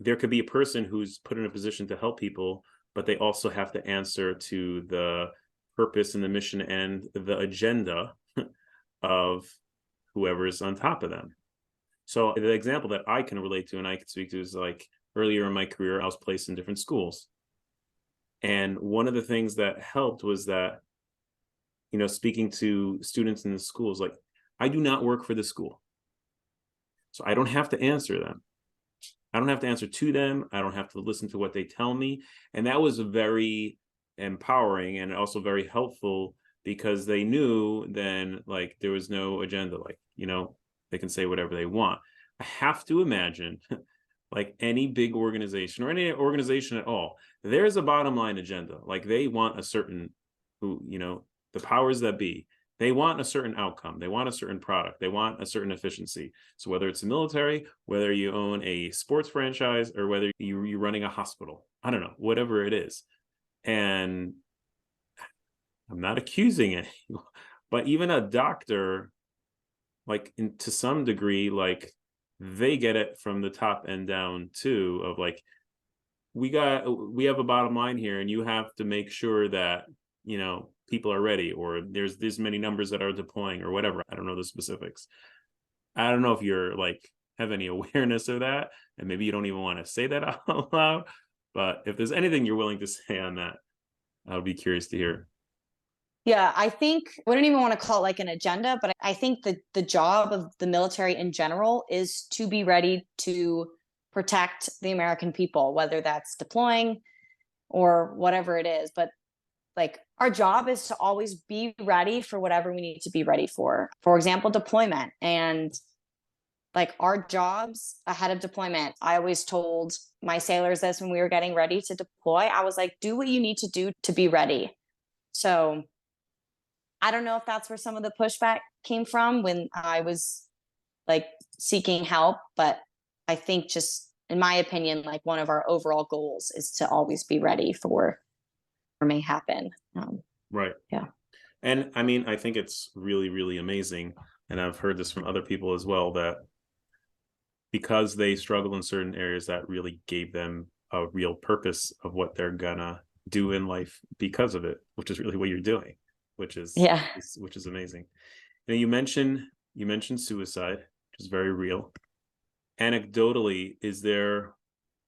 Speaker 1: there could be a person who's put in a position to help people, but they also have to answer to the purpose and the mission and the agenda of whoever is on top of them. So the example that I can relate to and I can speak to is, like, earlier in my career, I was placed in different schools. And one of the things that helped was that, speaking to students in the schools, like, I do not work for the school. So I don't have to answer them. I don't have to answer to them. I don't have to listen to what they tell me. And that was very empowering and also very helpful, because they knew then, like, there was no agenda. Like, they can say whatever they want. I have to imagine like any big organization or any organization at all, there's a bottom line agenda. Like, they want a certain, the powers that be, they want a certain outcome. They want a certain product. They want a certain efficiency. So whether it's the military, whether you own a sports franchise, or whether you're running a hospital, I don't know, whatever it is. And I'm not accusing it, but even a doctor, like, to some degree, like, they get it from the top and down too, of like, we have a bottom line here, and you have to make sure that, people are ready, or there's this many numbers that are deploying, or whatever. I don't know the specifics. I don't know if you're like have any awareness of that, and maybe you don't even want to say that out loud, but if there's anything you're willing to say on that, I'll be curious to hear.
Speaker 2: Yeah, I think I wouldn't even want to call it like an agenda, but I think that the job of the military in general is to be ready to protect the American people, whether that's deploying or whatever it is. But like, our job is to always be ready for whatever we need to be ready for. For example, deployment. And like, our jobs ahead of deployment, I always told my sailors this when we were getting ready to deploy. I was like, do what you need to do to be ready. So I don't know if that's where some of the pushback came from when I was like seeking help, but I think, just in my opinion, like, one of our overall goals is to always be ready for what may happen.
Speaker 1: Right.
Speaker 2: Yeah.
Speaker 1: And I mean, I think it's really, really amazing. And I've heard this from other people as well, that because they struggle in certain areas, that really gave them a real purpose of what they're gonna do in life because of it, which is really what you're doing, which is
Speaker 2: Yeah.
Speaker 1: which is amazing. You mentioned suicide, which is very real. Anecdotally,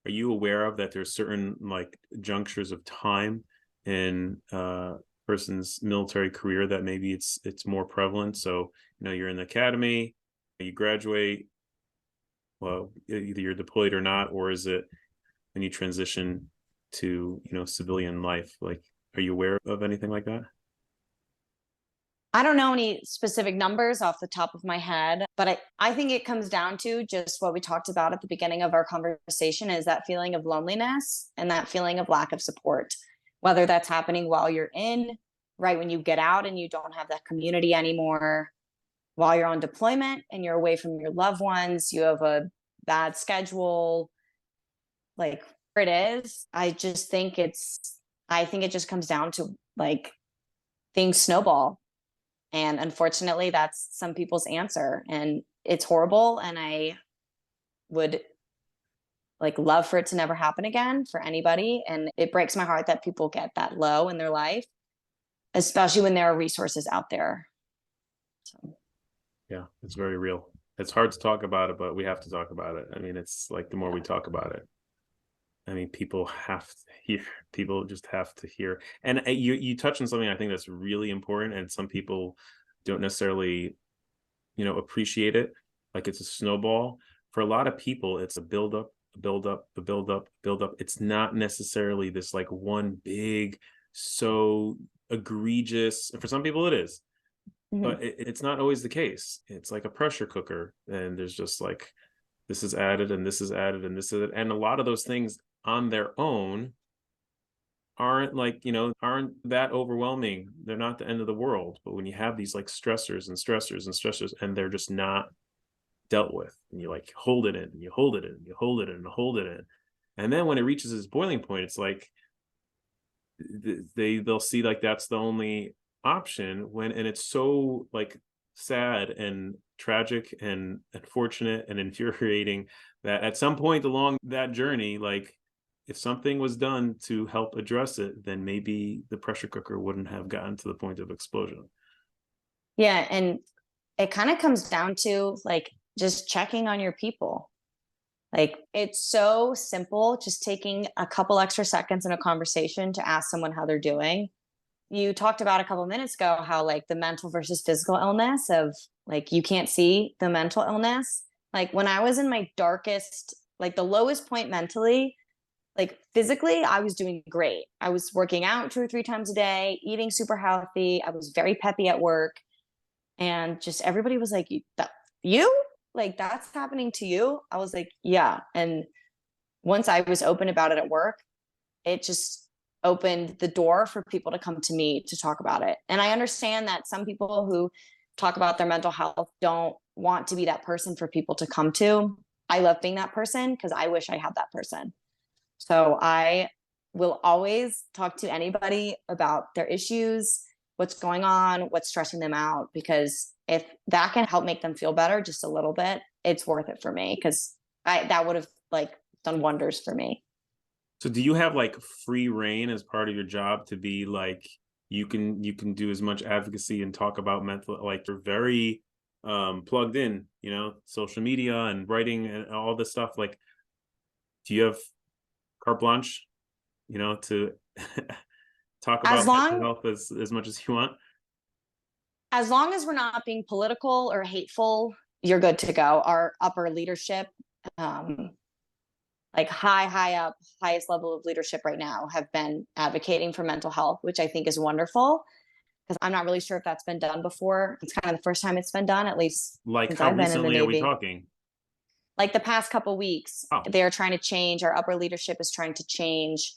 Speaker 1: are you aware of that there's certain like junctures of time in person's military career that maybe it's more prevalent? So, you're in the academy, you graduate, well, either you're deployed or not, or is it when you transition to, civilian life? Like, are you aware of anything like that?
Speaker 2: I don't know any specific numbers off the top of my head, but I think it comes down to just what we talked about at the beginning of our conversation, is that feeling of loneliness and that feeling of lack of support, whether that's happening while you're in, right when you get out and you don't have that community anymore, while you're on deployment and you're away from your loved ones, you have a bad schedule, like, where it is. I think it just comes down to like things snowball. And unfortunately, that's some people's answer. And it's horrible. And I would like love for it to never happen again for anybody. And it breaks my heart that people get that low in their life, especially when there are resources out there. So.
Speaker 1: Yeah, it's very real. It's hard to talk about it, but we have to talk about it. I mean, it's like, the more we talk about it, I mean, people have to hear. People just have to hear. And you touch on something I think that's really important, and some people don't necessarily, appreciate it. Like, it's a snowball. For a lot of people, it's a build up, a build up, a build up, build up. It's not necessarily this like one big, so egregious. And for some people, it is,
Speaker 2: Mhm.
Speaker 1: but it's not always the case. It's like a pressure cooker, and there's just like, this is added and this is added and this is, and a lot of those things on their own aren't like, aren't that overwhelming. They're not the end of the world. But when you have these like stressors and stressors and stressors, and they're just not dealt with, and you like hold it in, and you hold it in, and you hold it in, and hold it in, and then when it reaches its boiling point, it's like they'll see like that's the only option, and it's so like sad and tragic and unfortunate and infuriating, that at some point along that journey, like, if something was done to help address it, then maybe the pressure cooker wouldn't have gotten to the point of explosion.
Speaker 2: Yeah. And it kind of comes down to like just checking on your people. Like, it's so simple, just taking a couple extra seconds in a conversation to ask someone how they're doing. You talked about a couple minutes ago how like the mental versus physical illness of like, you can't see the mental illness, Like when I was in my darkest, like the lowest point mentally, like physically, I was doing great. I was working out 2 or 3 times a day, eating super healthy. I was very peppy at work. And just everybody was like, you? Like that's happening to you? I was like, yeah. And once I was open about it at work, it just opened the door for people to come to me to talk about it. And I understand that some people who talk about their mental health don't want to be that person for people to come to. I love being that person because I wish I had that person. So I will always talk to anybody about their issues, what's going on, what's stressing them out, because if that can help make them feel better just a little bit, it's worth it for me because that would have like done wonders for me.
Speaker 1: So do you have like free reign as part of your job to be like, you can do as much advocacy and talk about mental, like you're very plugged in, social media and writing and all this stuff. Like, do you have carte blanche, to talk
Speaker 2: As
Speaker 1: about mental
Speaker 2: long
Speaker 1: health as much as you want?
Speaker 2: as long as we're not being political or hateful, you're good to go. Our upper leadership, um, like high up, highest level of leadership right now have been advocating for mental health, which I think is wonderful because I'm not really sure if that's been done before. It's kind of the first time it's been done, at least
Speaker 1: Like
Speaker 2: since
Speaker 1: how
Speaker 2: I've been in the
Speaker 1: recently are we
Speaker 2: Navy.
Speaker 1: talking?
Speaker 2: Like the past couple weeks,
Speaker 1: Oh,
Speaker 2: they're trying to change, our upper leadership is trying to change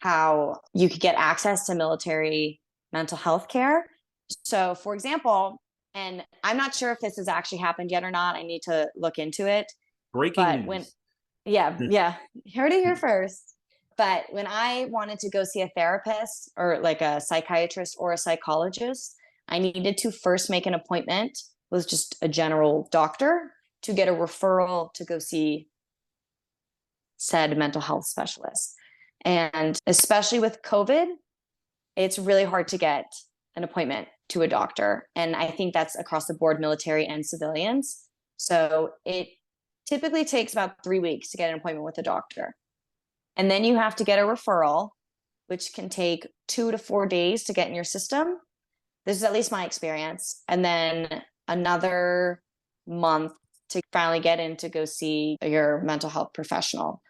Speaker 2: how you could get access to military mental health care. So, for example, and I'm not sure if this has actually happened yet or not. I need to look into it.
Speaker 1: breaking
Speaker 2: But when,
Speaker 1: news.
Speaker 2: yeah, heard it here first. But when I wanted to go see a therapist or like a psychiatrist or a psychologist, I needed to first make an appointment with just a general doctor to get a referral to go see said mental health specialist. And especially with COVID, it's really hard to get an appointment to a doctor. And I think that's across the board, military and civilians. So it typically takes about 3 weeks to get an appointment with a doctor. And then you have to get a referral, which can take 2 to 4 days to get in your system. This is at least my experience. And then another month to finally get in to go see your mental health professional.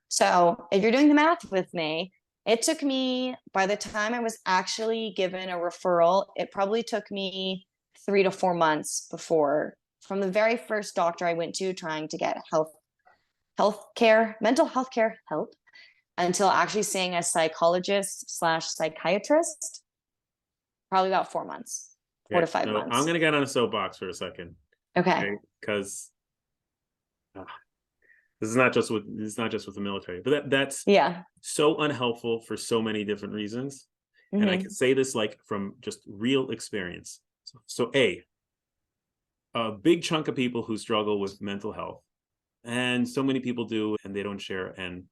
Speaker 2: So if you're doing the math with me, it took me, by the time I was actually given a referral, it probably took me 3 to 4 months before, from the very first doctor I went to trying to get health care, mental health care help, until actually seeing a psychologist slash psychiatrist, probably about 4 months, four
Speaker 1: Okay,
Speaker 2: to five
Speaker 1: so I'm
Speaker 2: months.
Speaker 1: gonna get on a soapbox for a second,
Speaker 2: Okay.
Speaker 1: okay? Because this is not just with the military, but that's
Speaker 2: Yeah.
Speaker 1: so unhelpful for so many different reasons. And I can
Speaker 2: Hmm.
Speaker 1: say this like from just real experience. So a big chunk of people who struggle with mental health, and so many people do, and they don't share. And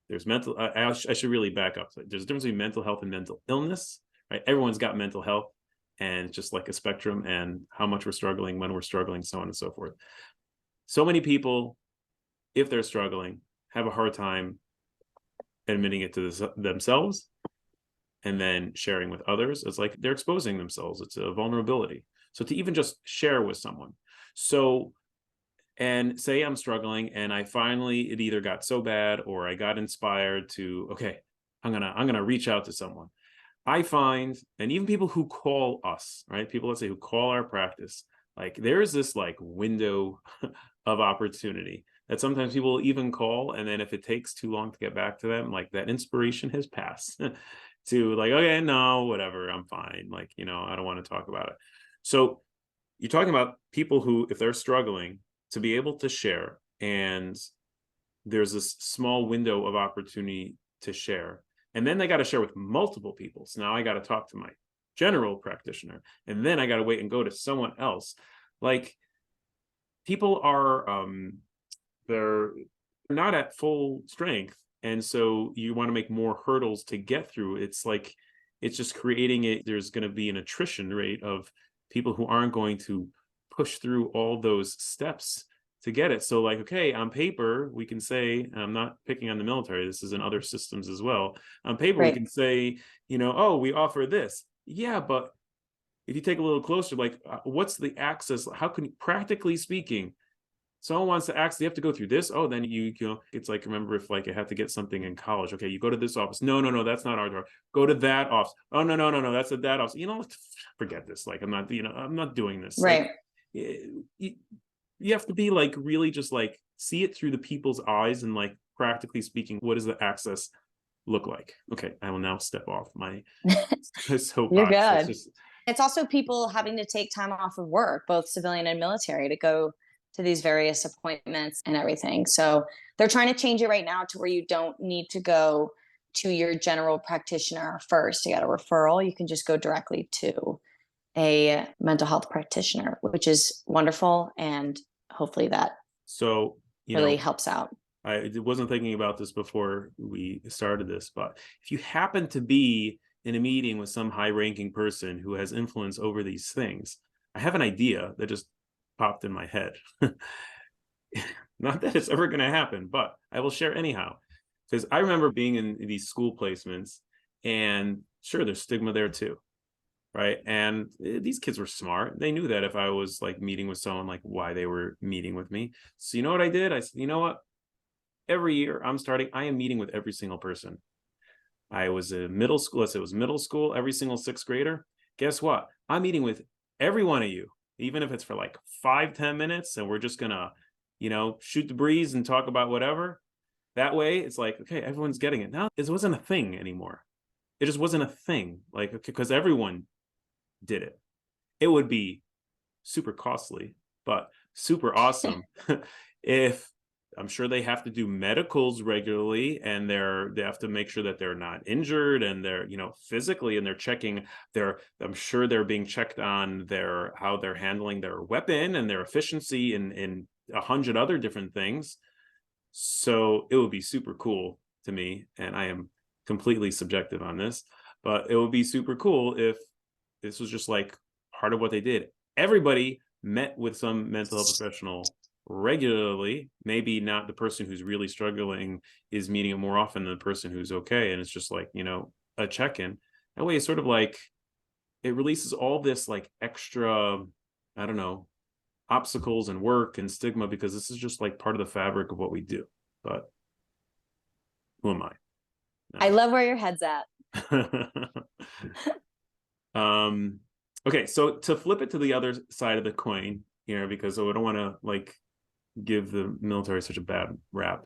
Speaker 1: there's mental. I should really back up. There's a difference between mental health and mental illness, right? Everyone's got mental health, and it's just like a spectrum, and how much we're struggling, when we're struggling, so on and so forth. So many people, if they're struggling, have a hard time admitting it to themselves and then sharing with others. It's like they're exposing themselves. It's a vulnerability. So to even just share with someone. So, and say I'm struggling and I finally, it either got so bad or I got inspired to, okay, I'm gonna reach out to someone. I find, and even people who call us, right? People, let's say, who call our practice, like there's this like window of opportunity that sometimes people will even call, and then if it takes too long to get back to them, like that inspiration has passed to like, okay, no, whatever, I'm fine. Like, I don't want to talk about it. So you're talking about people who, if they're struggling, to be able to share, and there's this small window of opportunity to share. And then they got to share with multiple people. So now I got to talk to my general practitioner, and then I got to wait and go to someone else. Like people are, they're not at full strength. And so you want to make more hurdles to get through. It's like, it's just creating it. There's going to be an attrition rate of people who aren't going to push through all those steps to get it. So like, okay, on paper, we can say, and I'm not picking on the military, this is in other systems as well. On paper, we
Speaker 2: Right.
Speaker 1: can say, oh, we offer this. Yeah, but if you take a little closer, like what's the access? How can, practically speaking, someone wants to ask, you have to go through this. Oh, then you know, it's like, remember if like I had to get something in college. Okay, you go to this office. No, that's not our door. Go to that office. Oh, no, that's at that office. You know, forget this. Like, I'm not, you know, I'm not doing this.
Speaker 2: Right.
Speaker 1: Like, you have to be like really just like see it through the people's eyes and like practically speaking, what does the access look like? Okay, I will now step off my soapbox.
Speaker 2: You're good. It's also people having to take time off of work, both civilian and military, to go to these various appointments and everything. So they're trying to change it right now to where you don't need to go to your general practitioner first to get a referral. You can just go directly to a mental health practitioner, which is wonderful. And hopefully that
Speaker 1: so
Speaker 2: really helps out.
Speaker 1: I wasn't thinking about this before we started this, but if you happen to be in a meeting with some high-ranking person who has influence over these things, I have an idea that just popped in my head. Not that it's ever going to happen, but I will share anyhow. Because I remember being in these school placements, and sure, there's stigma there too, right? And these kids were smart. They knew that if I was like meeting with someone, like why they were meeting with me. So you know what I did? I said, you know what? Every year I am meeting with every single person. I was in middle school, let's say it was middle school, every single sixth grader. Guess what? I'm meeting with every one of you, even if it's for like 5-10 minutes, and we're just gonna, you know, shoot the breeze and talk about whatever. That way it's like, okay, everyone's getting it. Now it wasn't a thing anymore. It just wasn't a thing. Like, okay, because everyone did it. It would be super costly, but super awesome if I'm sure they have to do medicals regularly, and they have to make sure that they're not injured, and they're, you know, physically, and they're checking I'm sure they're being checked on how they're handling their weapon and their efficiency in 100 other different things. So it would be super cool to me, and I am completely subjective on this, but it would be super cool if this was just like part of what they did. Everybody met with some mental health professional regularly. Maybe not the person who's really struggling is meeting it more often than the person who's okay, and it's just like, you know, a check-in. That way it's sort of like it releases all this like extra, I don't know, obstacles and work and stigma, because this is just like part of the fabric of what we do. But who am I? No.
Speaker 2: I love where your head's at.
Speaker 1: Okay, so to flip it to the other side of the coin here, because I don't want to like give the military such a bad rap.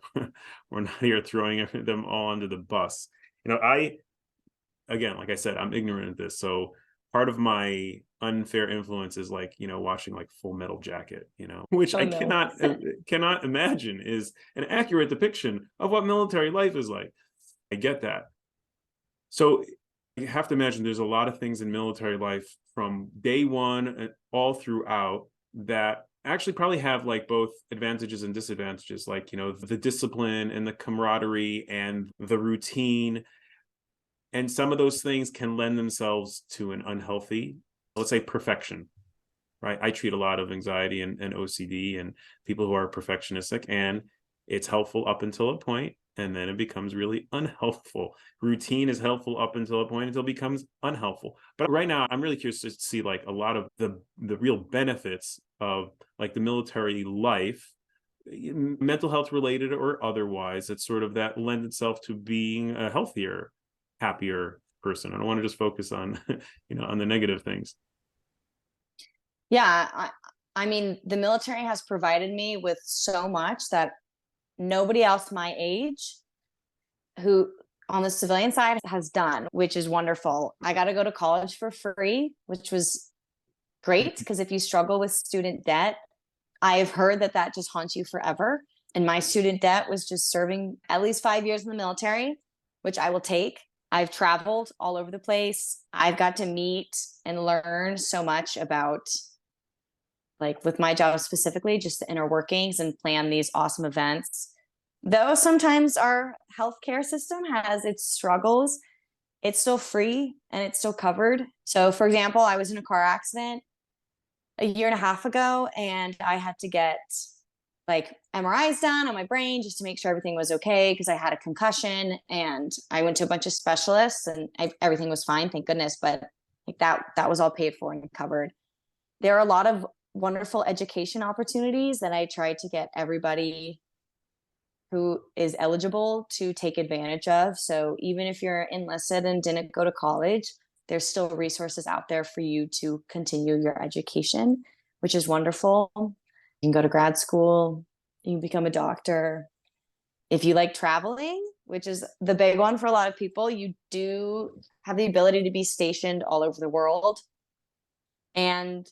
Speaker 1: We're not here throwing them all under the bus. You know, again, like I said, I'm ignorant of this. So part of my unfair influence is like, you know, watching like Full Metal Jacket, you know, which I cannot imagine is an accurate depiction of what military life is like. I get that. So you have to imagine there's a lot of things in military life from day one all throughout that actually probably have like both advantages and disadvantages, like, you know, the discipline and the camaraderie and the routine. And some of those things can lend themselves to an unhealthy, let's say, perfection, right? I treat a lot of anxiety and OCD and people who are perfectionistic, and it's helpful up until a point, and then it becomes really unhelpful. Routine is helpful up until a point until it becomes unhelpful. But right now, I'm really curious to see like a lot of the real benefits of like the military life, mental health related or otherwise. It's sort of that lend itself to being a healthier, happier person. I don't want to just focus on, you know, on the negative things.
Speaker 2: Yeah, I mean, the military has provided me with so much that nobody else my age who on the civilian side has done, which is wonderful. I got to go to college for free, which was great, because if you struggle with student debt, I've heard that that just haunts you forever. And my student debt was just serving at least 5 years in the military, which I will take. I've traveled all over the place. I've got to meet and learn so much about, like with my job specifically, just the inner workings and plan these awesome events. Though sometimes our healthcare system has its struggles, it's still free and it's still covered. So for example, I was in a car accident a year and a half ago, and I had to get like MRIs done on my brain just to make sure everything was okay, because I had a concussion, and I went to a bunch of specialists and everything was fine, thank goodness. But like that was all paid for and covered. There are a lot of wonderful education opportunities that I try to get everybody who is eligible to take advantage of. So even if you're enlisted and didn't go to college, there's still resources out there for you to continue your education, which is wonderful. You can go to grad school, you can become a doctor. If you like traveling, which is the big one for a lot of people, you do have the ability to be stationed all over the world. And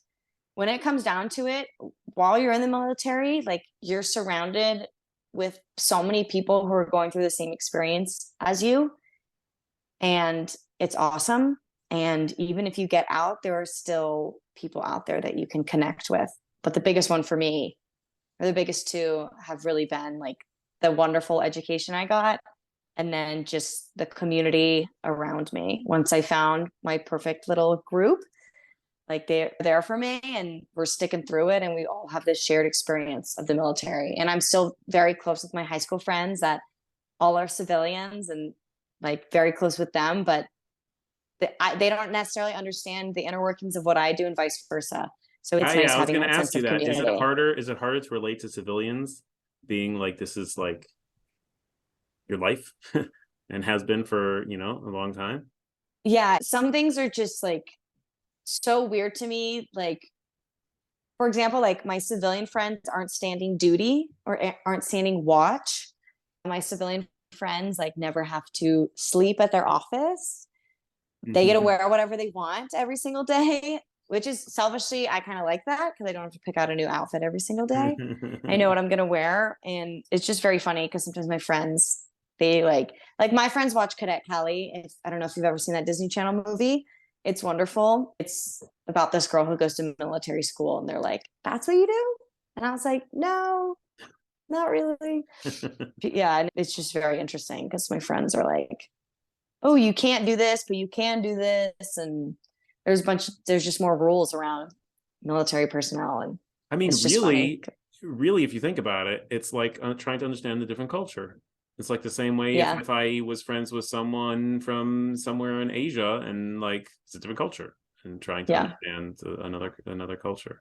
Speaker 2: when it comes down to it, while you're in the military, like, you're surrounded with so many people who are going through the same experience as you. And it's awesome. And even if you get out, there are still people out there that you can connect with. But the biggest one for me, or the biggest two, have really been like the wonderful education I got, and then just the community around me. Once I found my perfect little group, like, they're there for me and we're sticking through it, and we all have this shared experience of the military. And I'm still very close with my high school friends that all are civilians, and like very close with them, but they don't necessarily understand the inner workings of what I do, and vice versa. So it's nice
Speaker 1: Yeah, I was
Speaker 2: having
Speaker 1: going to
Speaker 2: that
Speaker 1: ask
Speaker 2: sense
Speaker 1: you
Speaker 2: of
Speaker 1: that.
Speaker 2: community.
Speaker 1: Is it harder to relate to civilians, being like, this is like your life and has been for, a long time?
Speaker 2: Yeah, some things are just like so weird to me. Like, for example, like, my civilian friends aren't standing duty or aren't standing watch. My civilian friends like never have to sleep at their office. They get to wear whatever they want every single day, which is, selfishly, I kind of like that because I don't have to pick out a new outfit every single day. I know what I'm going to wear. And it's just very funny because sometimes my friends, they like my friends watch Cadet Kelly. I don't know if you've ever seen that Disney Channel movie. It's wonderful. It's about this girl who goes to military school, and they're like, that's what you do? And I was like, no, not really. Yeah. And it's just very interesting because my friends are like, oh, you can't do this, but you can do this. And there's just more rules around military personnel. And
Speaker 1: I mean,
Speaker 2: it's just funny.
Speaker 1: really, if you think about it, it's like trying to understand the different culture. It's like the same way
Speaker 2: Yeah.
Speaker 1: if I was friends with someone from somewhere in Asia, and like, it's a different culture, and trying to
Speaker 2: Yeah.
Speaker 1: understand another culture.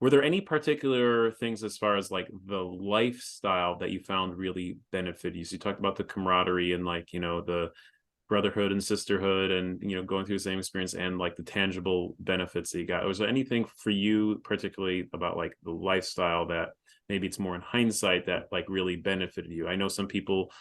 Speaker 1: Were there any particular things as far as like the lifestyle that you found really benefited you? So you talked about the camaraderie and, like, the brotherhood and sisterhood, and going through the same experience, and like the tangible benefits that you got. Was there anything for you particularly about like the lifestyle that maybe it's more in hindsight that like really benefited you? I know some people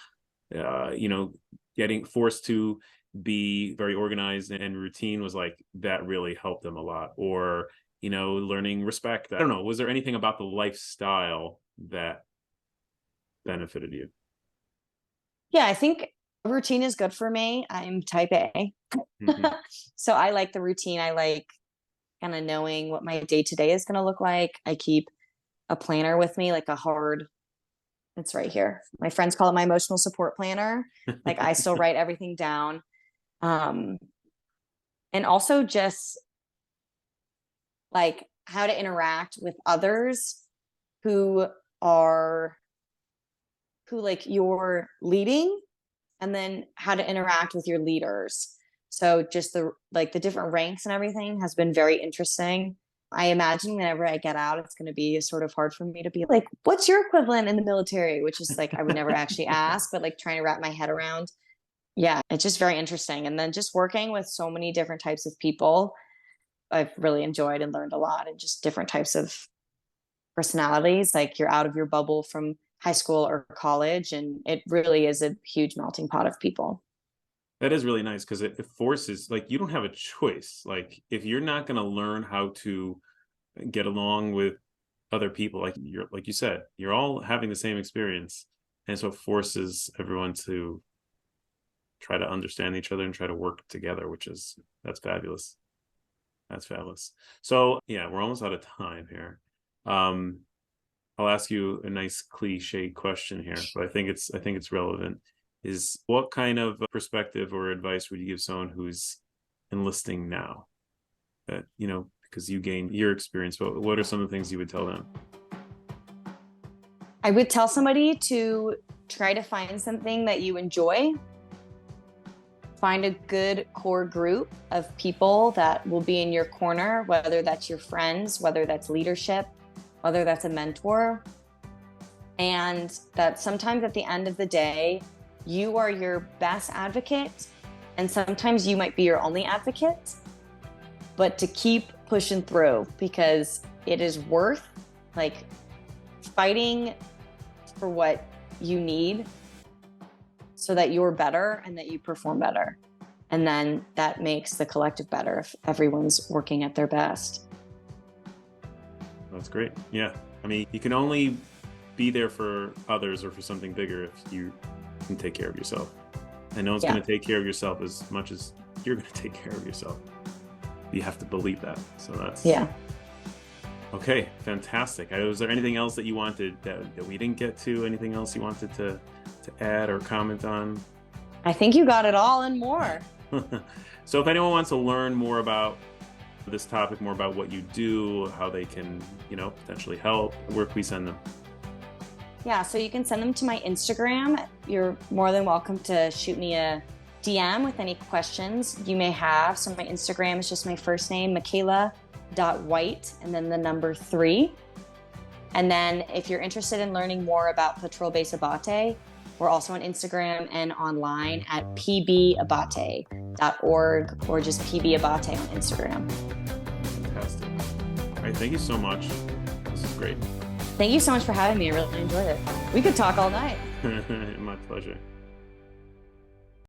Speaker 1: getting forced to be very organized and routine was like, that really helped them a lot. Or learning respect. I don't know, was there anything about the lifestyle that benefited you?
Speaker 2: Yeah. I think routine is good for me. I'm type A. So I like the routine. I like kind of knowing what my day to day is going to look like. I keep a planner with me, like it's right here. My friends call it my emotional support planner. Like, I still write everything down. And also just like how to interact with others who are who like you're leading, and then how to interact with your leaders. So just the different ranks and everything has been very interesting. I imagine whenever I get out, it's going to be sort of hard for me to be like, what's your equivalent in the military? Which is like, I would never actually ask, but like trying to wrap my head around. Yeah, it's just very interesting. And then just working with so many different types of people, I've really enjoyed and learned a lot, and just different types of personalities. Like, you're out of your bubble from high school or college, and it really is a huge melting pot of people.
Speaker 1: That is really nice, because it forces, like, you don't have a choice. Like, if you're not going to learn how to get along with other people, like you said, you're all having the same experience, and so it forces everyone to try to understand each other and try to work together, that's fabulous. That's fabulous. So yeah, we're almost out of time here. I'll ask you a nice cliche question here, but I think it's relevant. Is what kind of perspective or advice would you give someone who's enlisting now? That, because you gained your experience, but what are some of the things you would tell them?
Speaker 2: I would tell somebody to try to find something that you enjoy, Find a good core group of people that will be in your corner, whether that's your friends, whether that's leadership, whether that's a mentor. And that sometimes at the end of the day, you are your best advocate, and sometimes you might be your only advocate, but to keep pushing through, because it is worth like fighting for what you need so that you're better and that you perform better. And then that makes the collective better if everyone's working at their best.
Speaker 1: That's great. Yeah. I mean, you can only be there for others or for something bigger if you can take care of yourself. And no one's going to take care of yourself as much as you're going to take care of yourself. You have to believe that. So that's...
Speaker 2: Yeah.
Speaker 1: Okay, fantastic. Was there anything else that you wanted that we didn't get to? Anything else you wanted to add or comment on?
Speaker 2: I think you got it all and more.
Speaker 1: So if anyone wants to learn more about this topic, more about what you do, how they can, potentially help, where can we send them?
Speaker 2: Yeah, so you can send them to my Instagram. You're more than welcome to shoot me a DM with any questions you may have. So my Instagram is just my first name, Michaela.White, and then the number 3. And then if you're interested in learning more about Patrol Base Abbate, we're also on Instagram and online at pbabate.org or just pbabate on Instagram.
Speaker 1: Fantastic. All right, thank you so much. This is great.
Speaker 2: Thank you so much for having me. I really enjoyed it. We could talk all night.
Speaker 1: My pleasure.